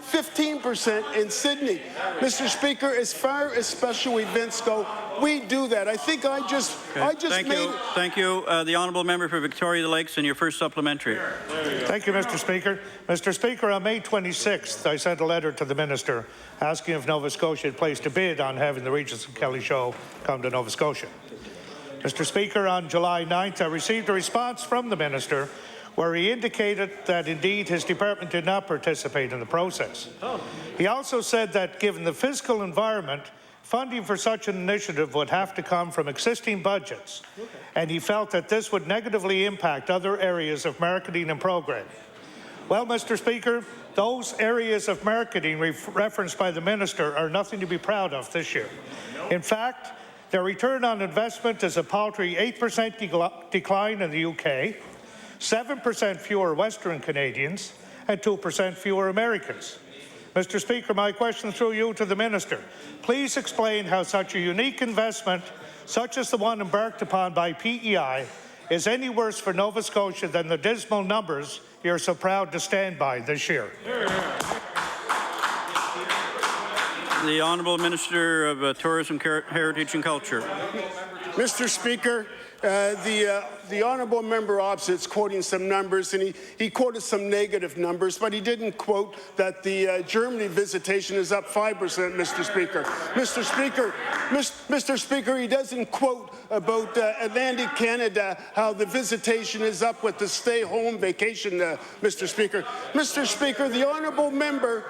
15% in Sydney. Mr. Speaker, as far as special events go, we do that. I think I just Thank you. The Honourable Member for Victoria the Lakes, and your first supplementary. Thank you, Mr. Speaker. Mr. Speaker, on May 26th, I sent a letter to the Minister asking if Nova Scotia had placed a bid on having the Regis and Kelly show come to Nova Scotia. Mr. Speaker, on July 9th, I received a response from the Minister where he indicated that indeed his department did not participate in the process. He also said that given the fiscal environment, funding for such an initiative would have to come from existing budgets, and he felt that this would negatively impact other areas of marketing and programming. Well, Mr. Speaker, those areas of marketing referenced by the Minister are nothing to be proud of this year. In fact, their return on investment is a paltry 8% decline in the UK, 7% fewer Western Canadians, and 2% fewer Americans. Mr. Speaker, my question through you to the Minister. Please explain how such a unique investment, such as the one embarked upon by PEI, is any worse for Nova Scotia than the dismal numbers you're so proud to stand by this year. The Honourable Minister of Tourism, Heritage and Culture. Mr. Speaker, the honourable member opposite's quoting some numbers, and he quoted some negative numbers, but he didn't quote that the Germany visitation is up 5%, Mr. Speaker. Mr. Speaker, he doesn't quote about Atlantic Canada, how the visitation is up with the stay-home vacation, Mr. Speaker. Mr. Speaker, the honourable member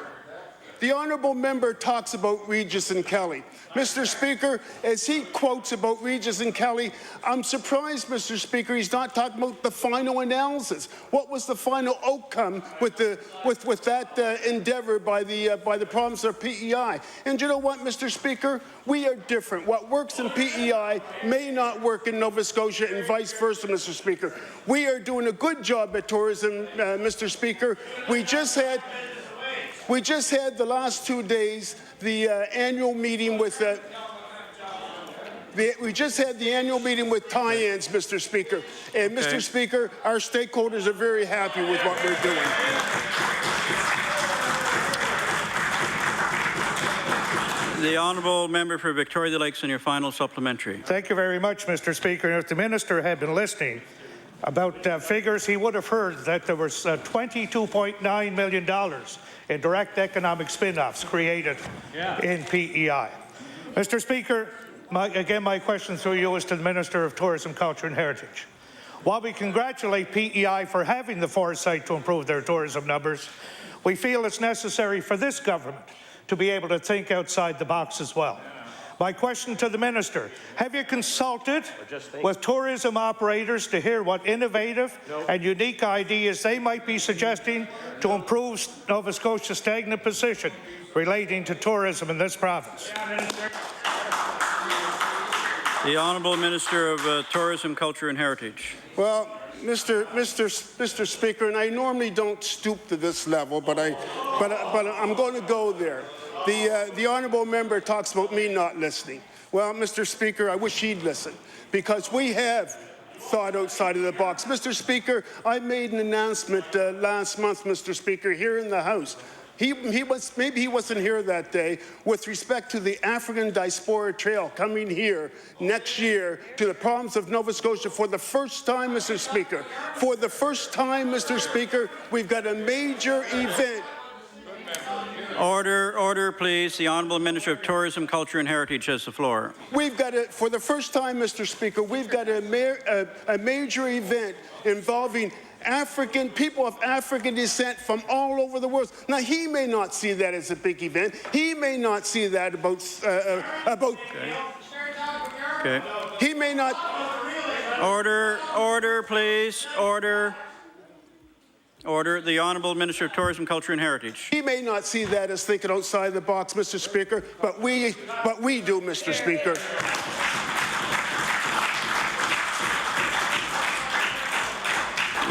the honourable member talks about Regis and Kelly. Mr. Speaker, as he quotes about Regis and Kelly, I'm surprised, Mr. Speaker, he's not talking about the final analysis. What was the final outcome with that endeavour by the province of PEI? And you know what, Mr. Speaker? We are different. What works in PEI may not work in Nova Scotia and vice versa, Mr. Speaker. We are doing a good job at tourism, Mr. Speaker. We just had the last 2 days the annual meeting with we just had the annual meeting with tie-ins, Mr. Speaker. And Mr. Speaker, our stakeholders are very happy with what we're doing. The honourable member for Victoria Lakes, and your final supplementary. Thank you very much, Mr. Speaker. And if the minister had been listening about figures, he would have heard that there was $22.9 million in direct economic spin-offs created in PEI. Mr. Speaker, my question through you is to the Minister of Tourism, Culture and Heritage. While we congratulate PEI for having the foresight to improve their tourism numbers, we feel it's necessary for this government to be able to think outside the box as well. My question to the minister, have you consulted with tourism operators to hear what innovative and unique ideas they might be suggesting to improve Nova Scotia's stagnant position relating to tourism in this province? The Honourable Minister of Tourism, Culture and Heritage. Well, Mr. Speaker, and I normally don't stoop to this level, but I'm going to go there. The honourable member talks about me not listening. Well, Mr. Speaker, I wish he'd listen, because we have thought outside of the box. Mr. Speaker, I made an announcement last month, Mr. Speaker, here in the House. Maybe he wasn't here that day, with respect to the African Diaspora Trail coming here next year to the province of Nova Scotia for the first time, Mr. Speaker. For the first time, Mr. Speaker, we've got a major event. Order, please. The Honourable Minister of Tourism, Culture and Heritage has the floor. We've got for the first time, Mr. Speaker, we've got a major event involving people of African descent from all over the world. Now, he may not see that as a big event. He may not see that about. Okay. He may not. Order, please. Order. The Honourable Minister of Tourism, Culture and Heritage. He may not see that as thinking outside the box, Mr. Speaker, but we do, Mr. Speaker.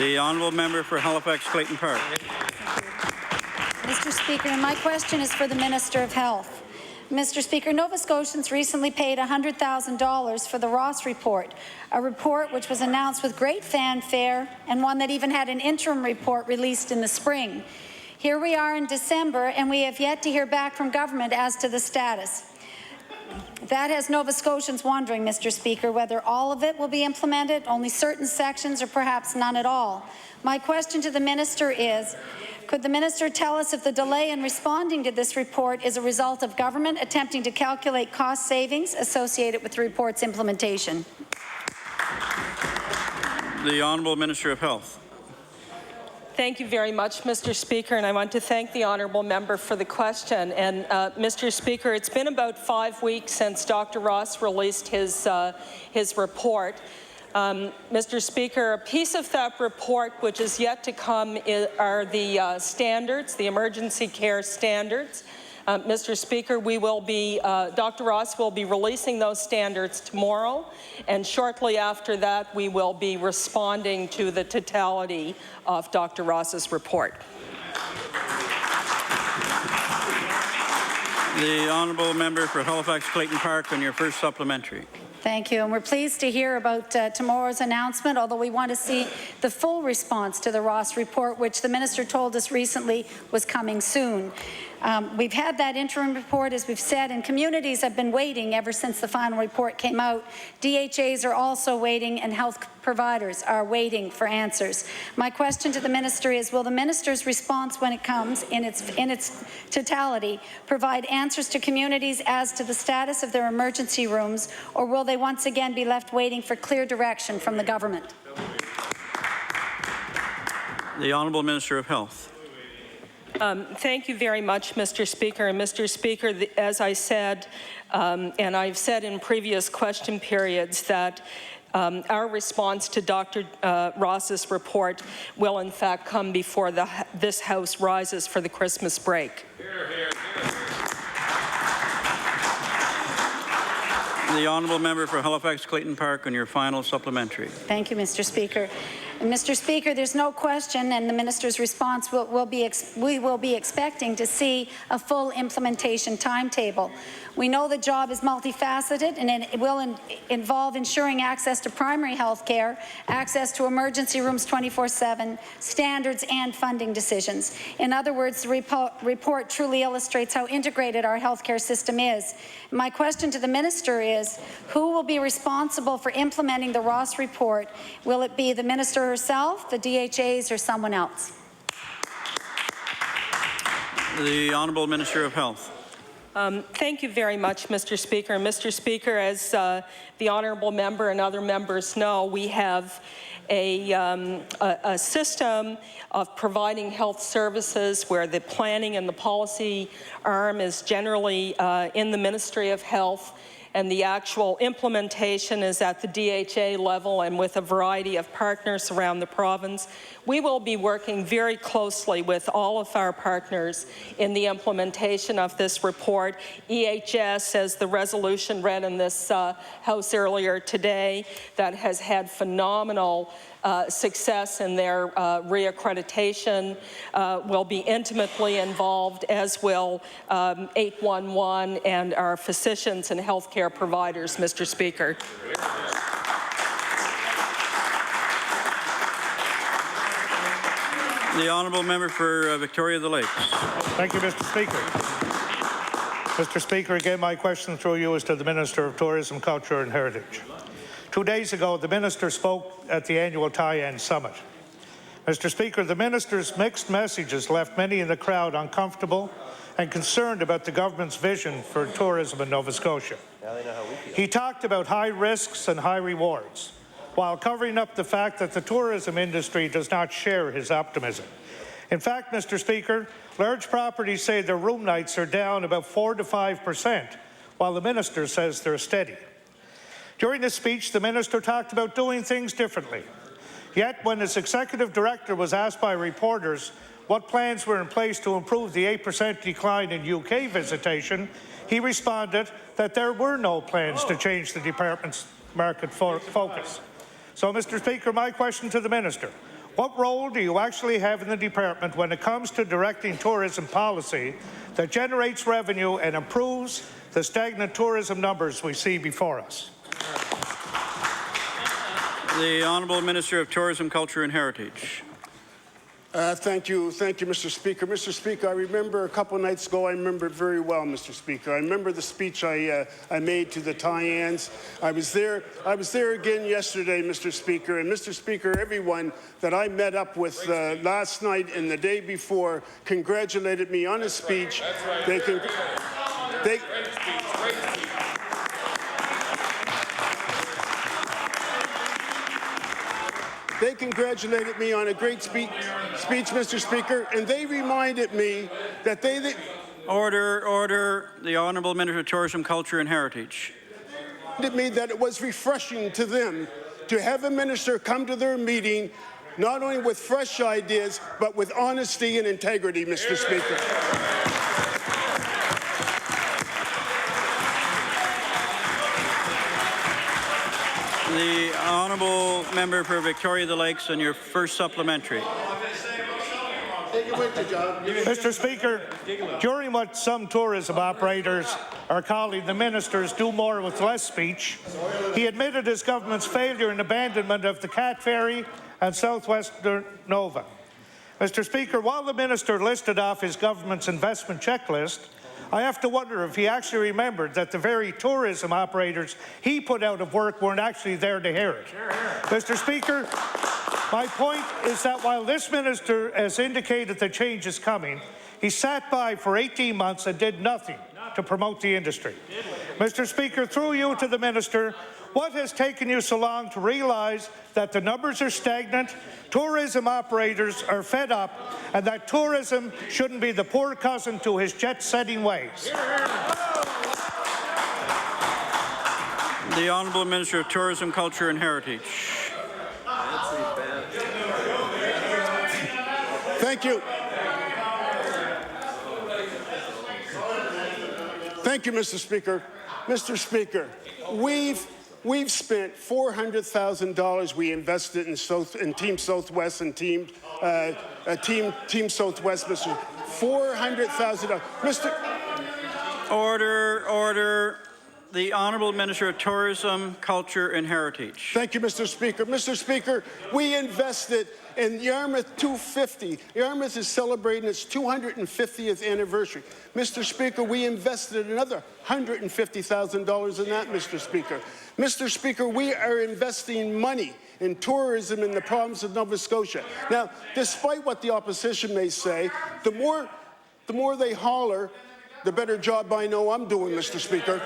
The Honourable Member for Halifax Clayton Park. Mr. Speaker, my question is for the Minister of Health. Mr. Speaker, Nova Scotians recently paid $100,000 for the Ross Report, a report which was announced with great fanfare and one that even had an interim report released in the spring. Here we are in December, and we have yet to hear back from government as to the status. That has Nova Scotians wondering, Mr. Speaker, whether all of it will be implemented, only certain sections, or perhaps none at all. My question to the minister is, could the minister tell us if the delay in responding to this report is a result of government attempting to calculate cost savings associated with the report's implementation? The Honourable Minister of Health. Thank you very much, Mr. Speaker, and I want to thank the honourable member for the question. And Mr. Speaker, it's been about 5 weeks since Dr. Ross released his report. Mr. Speaker, a piece of that report which is yet to come are the standards, the emergency care standards. Mr. Speaker, Dr. Ross will be releasing those standards tomorrow, and shortly after that we will be responding to the totality of Dr. Ross's report. The Honourable Member for Halifax Clayton Park on your first supplementary. Thank you, and we're pleased to hear about tomorrow's announcement, although we want to see the full response to the Ross report, which the minister told us recently was coming soon. We've had that interim report, as we've said, and communities have been waiting ever since the final report came out. DHAs are also waiting, and health providers are waiting for answers. My question to the minister is, will the minister's response, when it comes in its totality, provide answers to communities as to the status of their emergency rooms, or will they once again be left waiting for clear direction from the government? The Honourable Minister of Health. Thank you very much, Mr. Speaker. And Mr. Speaker, as I said, and I've said in previous question periods, that our response to Dr. Ross's report will in fact come before this House rises for the Christmas break. Hear, hear, hear. The honourable member for Halifax Clayton Park on your final supplementary. Thank you, Mr. Speaker. And Mr. Speaker, there's no question, and the minister's response we will be expecting to see a full implementation timetable. We know the job is multifaceted, and it will involve ensuring access to primary health care, access to emergency rooms 24/7, standards and funding decisions. In other words, the report truly illustrates how integrated our healthcare system is. My question to the minister is, who will be responsible for implementing the Ross report? Will it be the minister herself, the DHAs, or someone else? The Honourable Minister of Health. Thank you very much, Mr. Speaker. Mr. Speaker, as the honourable member and other members know, we have a system of providing health services where the planning and the policy arm is generally in the Ministry of Health, and the actual implementation is at the DHA level and with a variety of partners around the province. We will be working very closely with all of our partners in the implementation of this report. EHS, as the resolution read in this House earlier today, that has had phenomenal success in their reaccreditation, will be intimately involved, as will 811 and our physicians and healthcare providers, Mr. Speaker. The honourable member for Victoria the Lakes. Thank you, Mr. Speaker. Mr. Speaker, again, my question through you is to the Minister of Tourism, Culture and Heritage. 2 days ago, the minister spoke at the annual Tie-In Summit. Mr. Speaker, the minister's mixed messages left many in the crowd uncomfortable and concerned about the government's vision for tourism in Nova Scotia. He talked about high risks and high rewards, while covering up the fact that the tourism industry does not share his optimism. In fact, Mr. Speaker, large properties say their room nights are down about 4 to 5%, while the minister says they're steady. During his speech, the minister talked about doing things differently. Yet, when his executive director was asked by reporters what plans were in place to improve the 8% decline in UK visitation, he responded that there were no plans to change the department's market focus. So, Mr. Speaker, my question to the minister: what role do you actually have in the department when it comes to directing tourism policy that generates revenue and improves the stagnant tourism numbers we see before us? The Honourable Minister of Tourism, Culture and Heritage. Thank you, Mr. Speaker. Mr. Speaker, I remember a couple of nights ago, I remember it very well, Mr. Speaker. I remember the speech I made to the tie-ins. I was there again yesterday, Mr. Speaker, and Mr. Speaker, everyone that I met up with last night and the day before congratulated me on a speech. They congratulated me on a great speech, Mr. Speaker, and they reminded me that Order. The Honourable Minister of Tourism, Culture and Heritage. They reminded me that it was refreshing to them to have a minister come to their meeting not only with fresh ideas, but with honesty and integrity, Mr. Speaker. The Honourable Member for Victoria the Lakes on your first supplementary. Mr. Speaker, during what some tourism operators are calling the minister's do more with less speech, he admitted his government's failure and abandonment of the Cat Ferry and Southwestern Nova. Mr. Speaker, while the minister listed off his government's investment checklist, I have to wonder if he actually remembered that the very tourism operators he put out of work weren't actually there to hear it. Mr. Speaker, my point is that while this minister has indicated that change is coming, he sat by for 18 months and did nothing to promote the industry. Mr. Speaker, through you to the minister, what has taken you so long to realize that the numbers are stagnant, tourism operators are fed up, and that tourism shouldn't be the poor cousin to his jet-setting ways? The Honourable Minister of Tourism, Culture and Heritage. Thank you. Thank you, Mr. Speaker. Mr. Speaker, we've spent $400,000 we invested in Team Southwest and Team Southwest, Mr. $400,000. Mr. Order. The Honourable Minister of Tourism, Culture and Heritage. Thank you, Mr. Speaker. Mr. Speaker, we invested in Yarmouth 250. Yarmouth is celebrating its 250th anniversary. Mr. Speaker, we invested another $150,000 in that, Mr. Speaker. Mr. Speaker, we are investing money in tourism in the province of Nova Scotia. Now, despite what the opposition may say, the more they holler, the better job I know I'm doing, Mr. Speaker.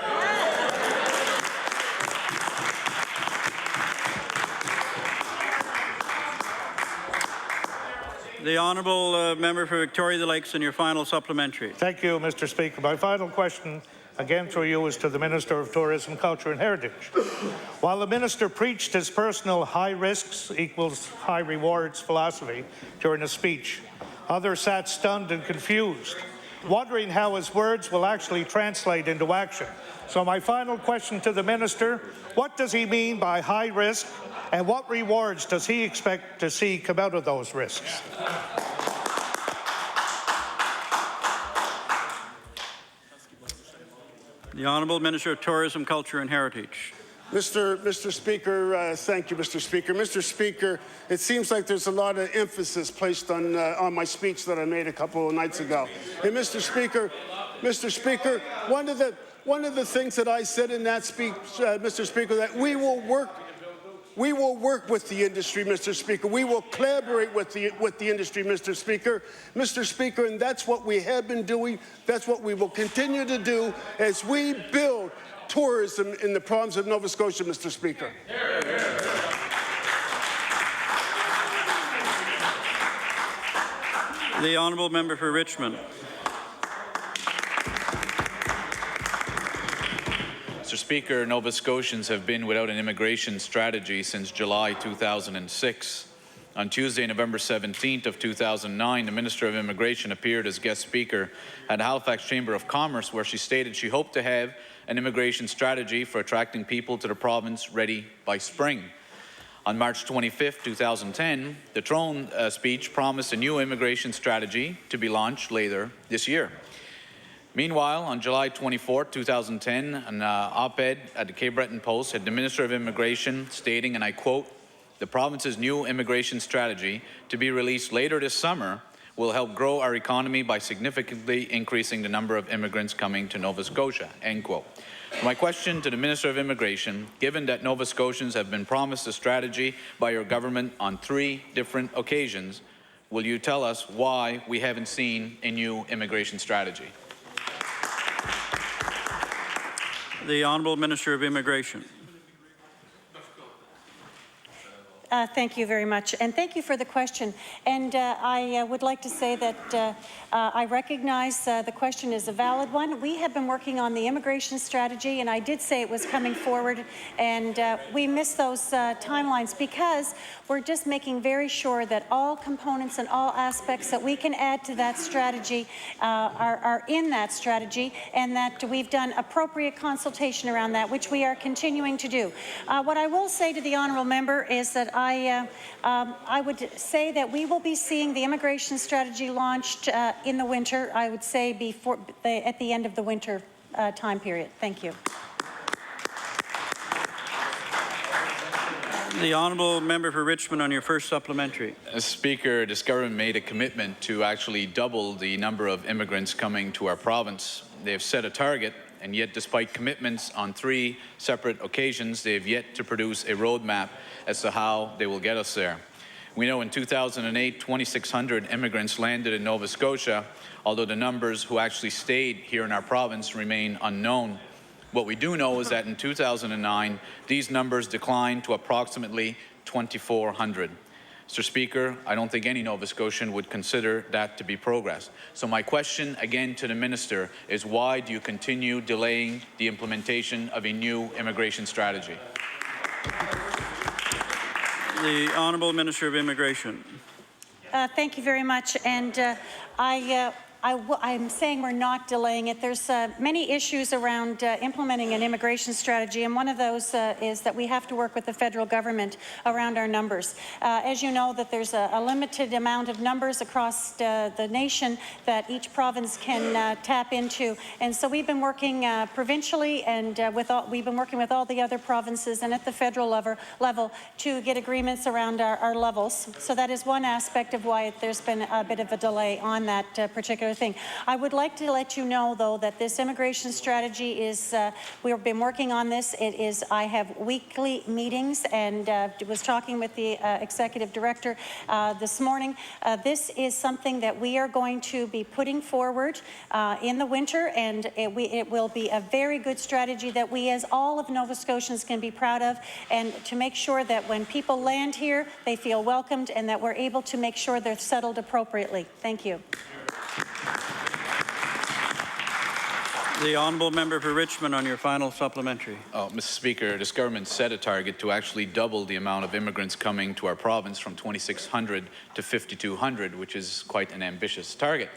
The Honourable Member for Victoria the Lakes, and your final supplementary. Thank you, Mr. Speaker. My final question, again through you, is to the Minister of Tourism, Culture and Heritage. While the Minister preached his personal high risks equals high rewards philosophy during his speech, others sat stunned and confused, wondering how his words will actually translate into action. So my final question to the Minister, what does he mean by high risk, and what rewards does he expect to see come out of those risks? The Honourable Minister of Tourism, Culture and Heritage. Mr. Speaker, thank you, Mr. Speaker. Mr. Speaker, it seems like there's a lot of emphasis placed on my speech that I made a couple of nights ago. And Mr. Speaker, one of the things that I said in that speech, Mr. Speaker, that we will work with the industry, Mr. Speaker. We will collaborate with the industry, Mr. Speaker. Mr. Speaker, and that's what we have been doing. That's what we will continue to do as we build tourism in the province of Nova Scotia, Mr. Speaker. The Honourable Member for Richmond. Mr. Speaker, Nova Scotians have been without an immigration strategy since July 2006. On Tuesday, November 17th of 2009, the Minister of Immigration appeared as guest speaker at Halifax Chamber of Commerce, where she stated she hoped to have an immigration strategy for attracting people to the province ready by spring. On March 25th, 2010, the throne speech promised a new immigration strategy to be launched later this year. Meanwhile, on July 24, 2010, an op-ed at the Cape Breton Post had the Minister of Immigration stating, and I quote, "The province's new immigration strategy to be released later this summer will help grow our economy by significantly increasing the number of immigrants coming to Nova Scotia," end quote. My question to the Minister of Immigration, given that Nova Scotians have been promised a strategy by your government on 3 different occasions, will you tell us why we haven't seen a new immigration strategy? The Honourable Minister of Immigration. Thank you very much, and thank you for the question. And I would like to say that I recognize the question is a valid one. We have been working on the immigration strategy, and I did say it was coming forward, and we missed those timelines because we're just making very sure that all components and all aspects that we can add to that strategy are in that strategy, and that we've done appropriate consultation around that, which we are continuing to do. What I will say to the honourable member is that I would say that we will be seeing the immigration strategy launched in the winter, I would say before at the end of the winter time period. Thank you. The Honourable Member for Richmond on your first supplementary. Speaker, this government made a commitment to actually double the number of immigrants coming to our province. They have set a target, and yet despite commitments on 3 separate occasions, they have yet to produce a roadmap as to how they will get us there. We know in 2008, 2,600 immigrants landed in Nova Scotia, although the numbers who actually stayed here in our province remain unknown. What we do know is that in 2009, these numbers declined to approximately 2,400. Mr. Speaker, I don't think any Nova Scotian would consider that to be progress. So my question again to the Minister is, why do you continue delaying the implementation of a new immigration strategy? The Honourable Minister of Immigration. Thank you very much. And I'm saying we're not delaying it. There's many issues around implementing an immigration strategy, and one of those is that we have to work with the federal government around our numbers. As you know, that there's a limited amount of numbers across the nation that each province can tap into, and so we've been working provincially and we've been working with all the other provinces and at the federal level to get agreements around our levels. So that is one aspect of why there's been a bit of a delay on that particular thing. I would like to let you know, though, that this immigration strategy is, we've been working on this. I have weekly meetings and was talking with the executive director this morning. This is something that we are going to be putting forward in the winter, and it will be a very good strategy that we, as all of Nova Scotians, can be proud of, and to make sure that when people land here, they feel welcomed and that we're able to make sure they're settled appropriately. Thank you. The Honourable Member for Richmond on your final supplementary. Mr. Speaker, this government set a target to actually double the amount of immigrants coming to our province from 2,600 to 5,200, which is quite an ambitious target.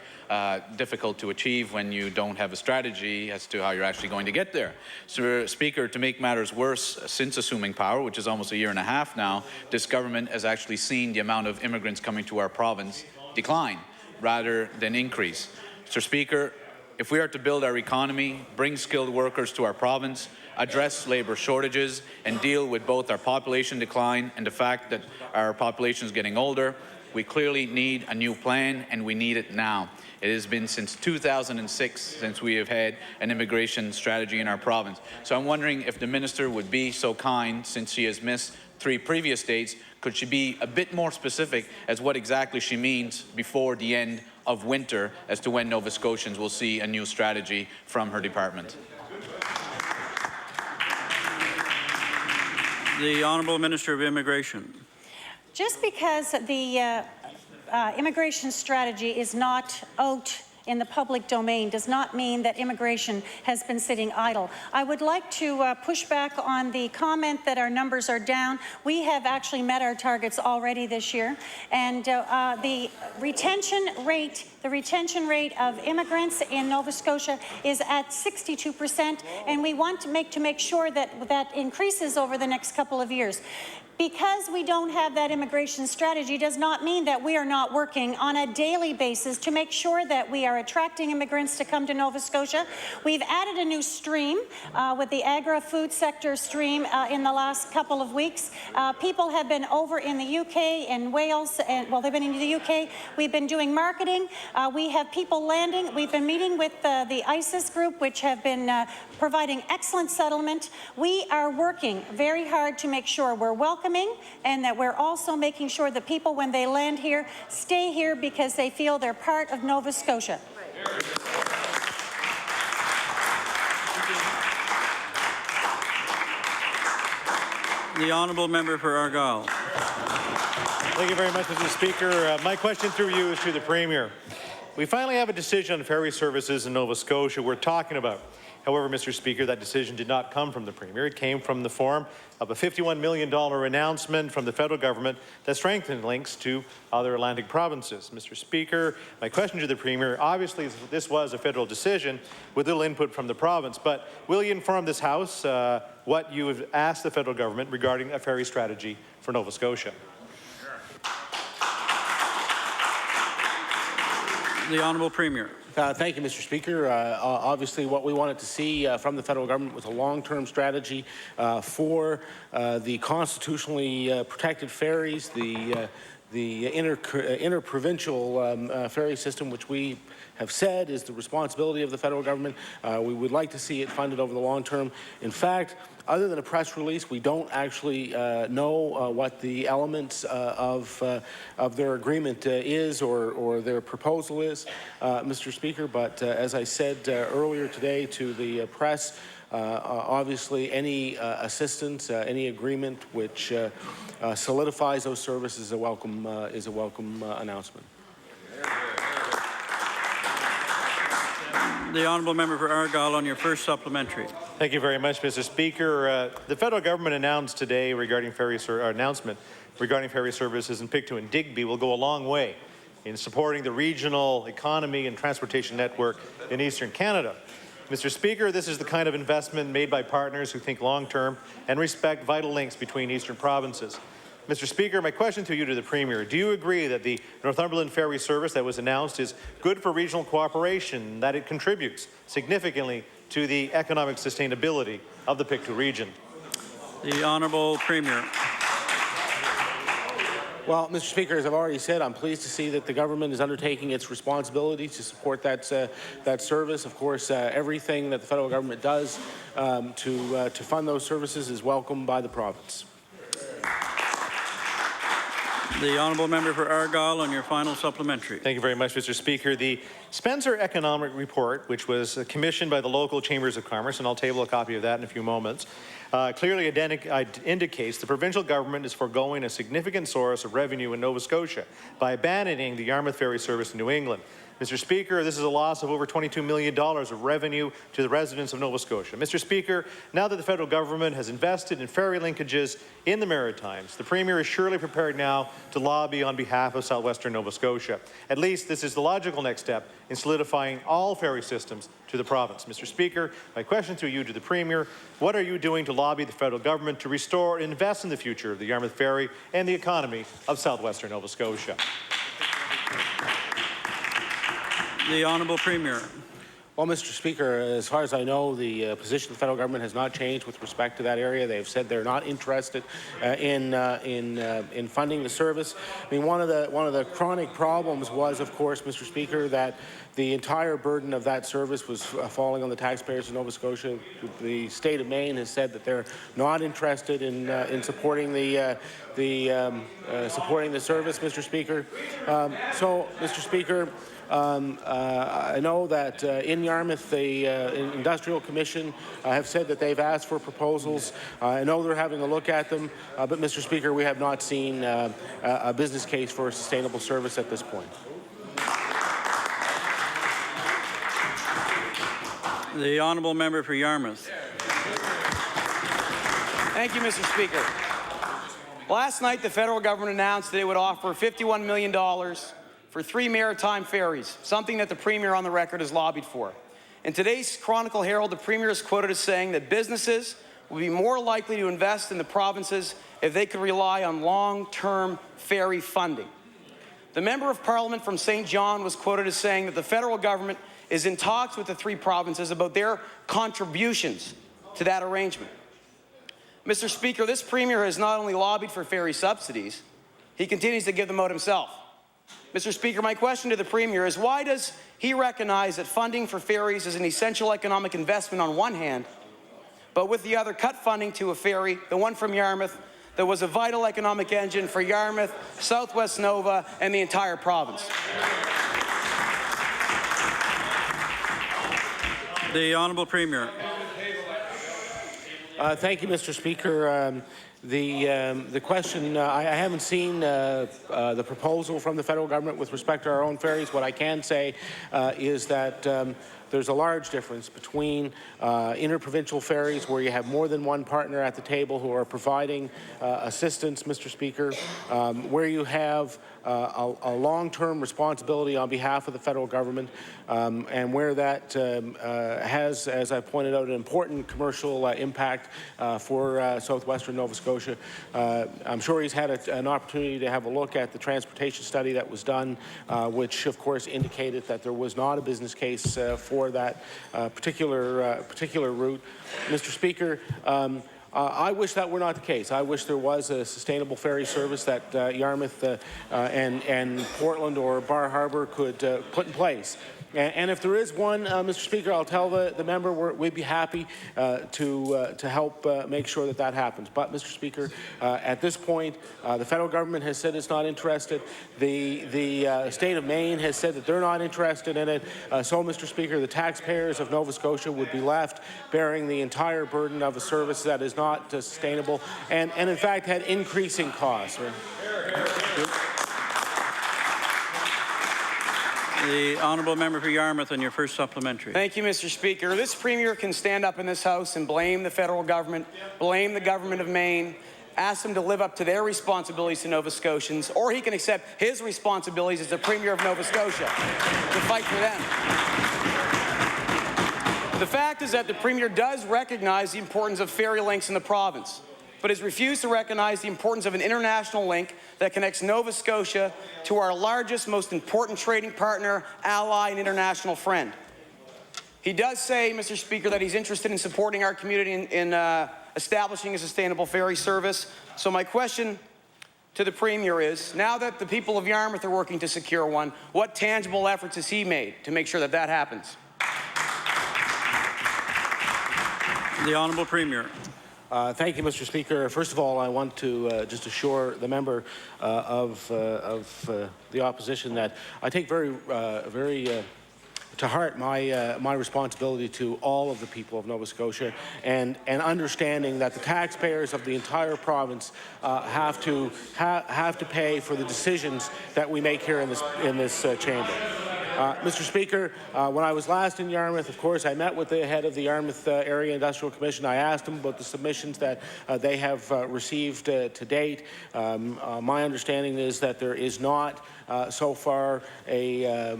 Difficult to achieve when you don't have a strategy as to how you're actually going to get there. So, Speaker, to make matters worse, since assuming power, which is almost a year and a half now, this government has actually seen the amount of immigrants coming to our province decline rather than increase. Mr. Speaker, if we are to build our economy, bring skilled workers to our province, address labour shortages, and deal with both our population decline and the fact that our population is getting older, we clearly need a new plan, and we need it now. It has been since 2006 since we have had an immigration strategy in our province. So I'm wondering if the Minister would be so kind, since she has missed 3 previous dates, could she be a bit more specific as what exactly she means before the end of winter as to when Nova Scotians will see a new strategy from her department? The Honourable Minister of Immigration. Just because the immigration strategy is not out in the public domain does not mean that immigration has been sitting idle. I would like to push back on the comment that our numbers are down. We have actually met our targets already this year, and the retention rate of immigrants in Nova Scotia is at 62%, and we want to make sure that that increases over the next couple of years. Because we don't have that immigration strategy does not mean that we are not working on a daily basis to make sure that we are attracting immigrants to come to Nova Scotia. We've added a new stream with the agri-food sector stream in the last couple of weeks. People have been over in the UK and Wales, and well, they've been in the UK. We've been doing marketing. We have people landing. We've been meeting with the ISIS group, which have been providing excellent settlement. We are working very hard to make sure we're welcoming, and that we're also making sure that people, when they land here, stay here because they feel they're part of Nova Scotia. The Honourable Member for Argyll. Thank you very much, Mr. Speaker. My question through you is to the Premier. We finally have a decision on ferry services in Nova Scotia we're talking about. However, Mr. Speaker, that decision did not come from the Premier. It came from the form of a $51 million announcement from the federal government that strengthened links to other Atlantic provinces. Mr. Speaker, my question to the Premier, obviously this was a federal decision with little input from the province, but will you inform this House what you have asked the federal government regarding a ferry strategy for Nova Scotia? The Honourable Premier. Thank you, Mr. Speaker. Obviously, what we wanted to see from the federal government was a long-term strategy for the constitutionally protected ferries, the interprovincial ferry system, which we have said is the responsibility of the federal government. We would like to see it funded over the long term. In fact, other than a press release, we don't actually know what the elements of their agreement is or their proposal is, Mr. Speaker. But as I said earlier today to the press, Obviously, any assistance, any agreement which solidifies those services is a welcome announcement. The honourable member for Argyle on your first supplementary. Thank you very much, Mr. Speaker. The federal government announced today regarding ferry services in Pictou and Digby will go a long way in supporting the regional economy and transportation network in Eastern Canada. Mr. Speaker, this is the kind of investment made by partners who think long-term and respect vital links between eastern provinces. Mr. Speaker, my question to you to the Premier, do you agree that the Northumberland Ferry Service that was announced is good for regional cooperation and that it contributes significantly to the economic sustainability of the Pictou region? The Honourable Premier. Well, Mr. Speaker, as I've already said, I'm pleased to see that the government is undertaking its responsibility to support that service. Of course, everything that the federal government does to fund those services is welcomed by the province. The honourable member for Argyle on your final supplementary. Thank you very much, Mr. Speaker. The Spencer Economic Report, which was commissioned by the local chambers of commerce, and I'll table a copy of that in a few moments, clearly indicates the provincial government is foregoing a significant source of revenue in Nova Scotia by abandoning the Yarmouth Ferry Service in New England. Mr. Speaker, this is a loss of over $22 million of revenue to the residents of Nova Scotia. Mr. Speaker, now that the federal government has invested in ferry linkages in the Maritimes, the Premier is surely prepared now to lobby on behalf of southwestern Nova Scotia. At least this is the logical next step in solidifying all ferry systems to the province. Mr. Speaker, my question to you, to the Premier, what are you doing to lobby the federal government to restore and invest in the future of the Yarmouth Ferry and the economy of southwestern Nova Scotia? The Honourable Premier. Well, Mr. Speaker, as far as I know, the position of the federal government has not changed with respect to that area. They've said they're not interested in funding the service. I mean, one of the chronic problems was, of course, Mr. Speaker, that the entire burden of that service was falling on the taxpayers of Nova Scotia. The state of Maine has said that they're not interested in supporting the service, Mr. Speaker. So, Mr. Speaker, I know that in Yarmouth, the Industrial Commission have said that they've asked for proposals. I know they're having a look at them, but Mr. Speaker, we have not seen a business case for a sustainable service at this point. The honourable member for Yarmouth. Thank you, Mr. Speaker. Last night, the federal government announced that it would offer $51 million for 3 maritime ferries, something that the Premier on the record has lobbied for. In today's Chronicle Herald, the Premier is quoted as saying that businesses will be more likely to invest in the provinces if they could rely on long-term ferry funding. The Member of Parliament from St. John was quoted as saying that the federal government is in talks with the 3 provinces about their contributions to that arrangement. Mr. Speaker, this Premier has not only lobbied for ferry subsidies, he continues to give them out himself. Mr. Speaker, my question to the Premier is, why does he recognize that funding for ferries is an essential economic investment on one hand, but with the other cut funding to a ferry, the one from Yarmouth, that was a vital economic engine for Yarmouth, Southwest Nova, and the entire province? The Honourable Premier. Thank you, Mr. Speaker. The question, I haven't seen the proposal from the federal government with respect to our own ferries. What I can say is that there's a large difference between interprovincial ferries where you have more than one partner at the table who are providing assistance, Mr. Speaker, where you have a long-term responsibility on behalf of the federal government, and where that has, as I pointed out, an important commercial impact for southwestern Nova Scotia. I'm sure he's had an opportunity to have a look at the transportation study that was done, which of course indicated that there was not a business case for that particular route. Mr. Speaker, I wish that were not the case. I wish there was a sustainable ferry service that Yarmouth and Portland or Bar Harbor could put in place. And if there is one, Mr. Speaker, I'll tell the member we'd be happy to help make sure that that happens. But, Mr. Speaker, at this point, the federal government has said it's not interested. The state of Maine has said that they're not interested in it. So, Mr. Speaker, the taxpayers of Nova Scotia would be left bearing the entire burden of a service that is not sustainable and in fact, had increasing costs. The honourable member for Yarmouth on your first supplementary. Thank you, Mr. Speaker. This Premier can stand up in this House and blame the federal government, blame the government of Maine, ask them to live up to their responsibilities to Nova Scotians, or he can accept his responsibilities as the Premier of Nova Scotia to fight for them. The fact is that the Premier does recognize the importance of ferry links in the province, but has refused to recognize the importance of an international link that connects Nova Scotia to our largest, most important trading partner, ally, and international friend. He does say, Mr. Speaker, that he's interested in supporting our community in establishing a sustainable ferry service. So my question to the Premier is, now that the people of Yarmouth are working to secure one, what tangible efforts has he made to make sure that that happens? The Honourable Premier. Thank you, Mr. Speaker. First of all, I want to just assure the member of the opposition that I take very to heart my responsibility to all of the people of Nova Scotia, and understanding that the taxpayers of the entire province have to pay for the decisions that we make here in this chamber. Mr. Speaker, when I was last in Yarmouth, of course, I met with the head of the Yarmouth Area Industrial Commission. I asked them about the submissions that they have received to date. My understanding is that there is not so far a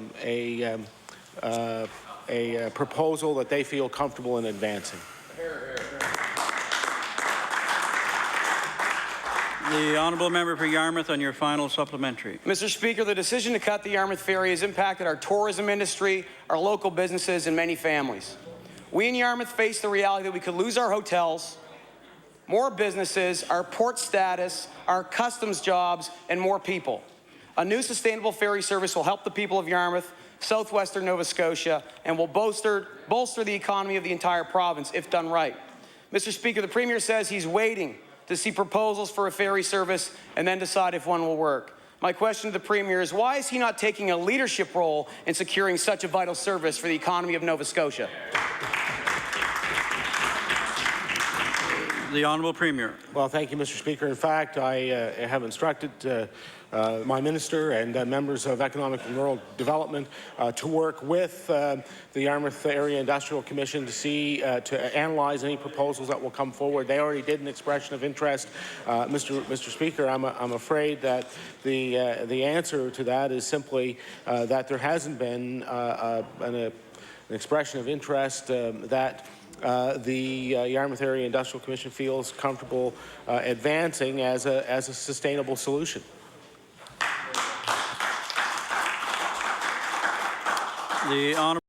proposal that they feel comfortable in advancing. The honourable member for Yarmouth on your final supplementary. Mr. Speaker, the decision to cut the Yarmouth ferry has impacted our tourism industry, our local businesses, and many families. We in Yarmouth face the reality that we could lose our hotels, more businesses, our port status, our customs jobs, and more people. A new sustainable ferry service will help the people of Yarmouth, southwestern Nova Scotia, and will bolster the economy of the entire province if done right. Mr. Speaker, the Premier says he's waiting to see proposals for a ferry service and then decide if one will work. My question to the Premier is, why is he not taking a leadership role in securing such a vital service for the economy of Nova Scotia? The Honourable Premier. Well, thank you, Mr. Speaker. In fact, I have instructed my minister and members of Economic and Rural Development to work with the Yarmouth Area Industrial Commission to see, to analyze any proposals that will come forward. They already did an expression of interest. Mr. Speaker, I'm afraid that the answer to that is simply that there hasn't been an expression of interest that the Yarmouth Area Industrial Commission feels comfortable advancing as a sustainable solution. The honourable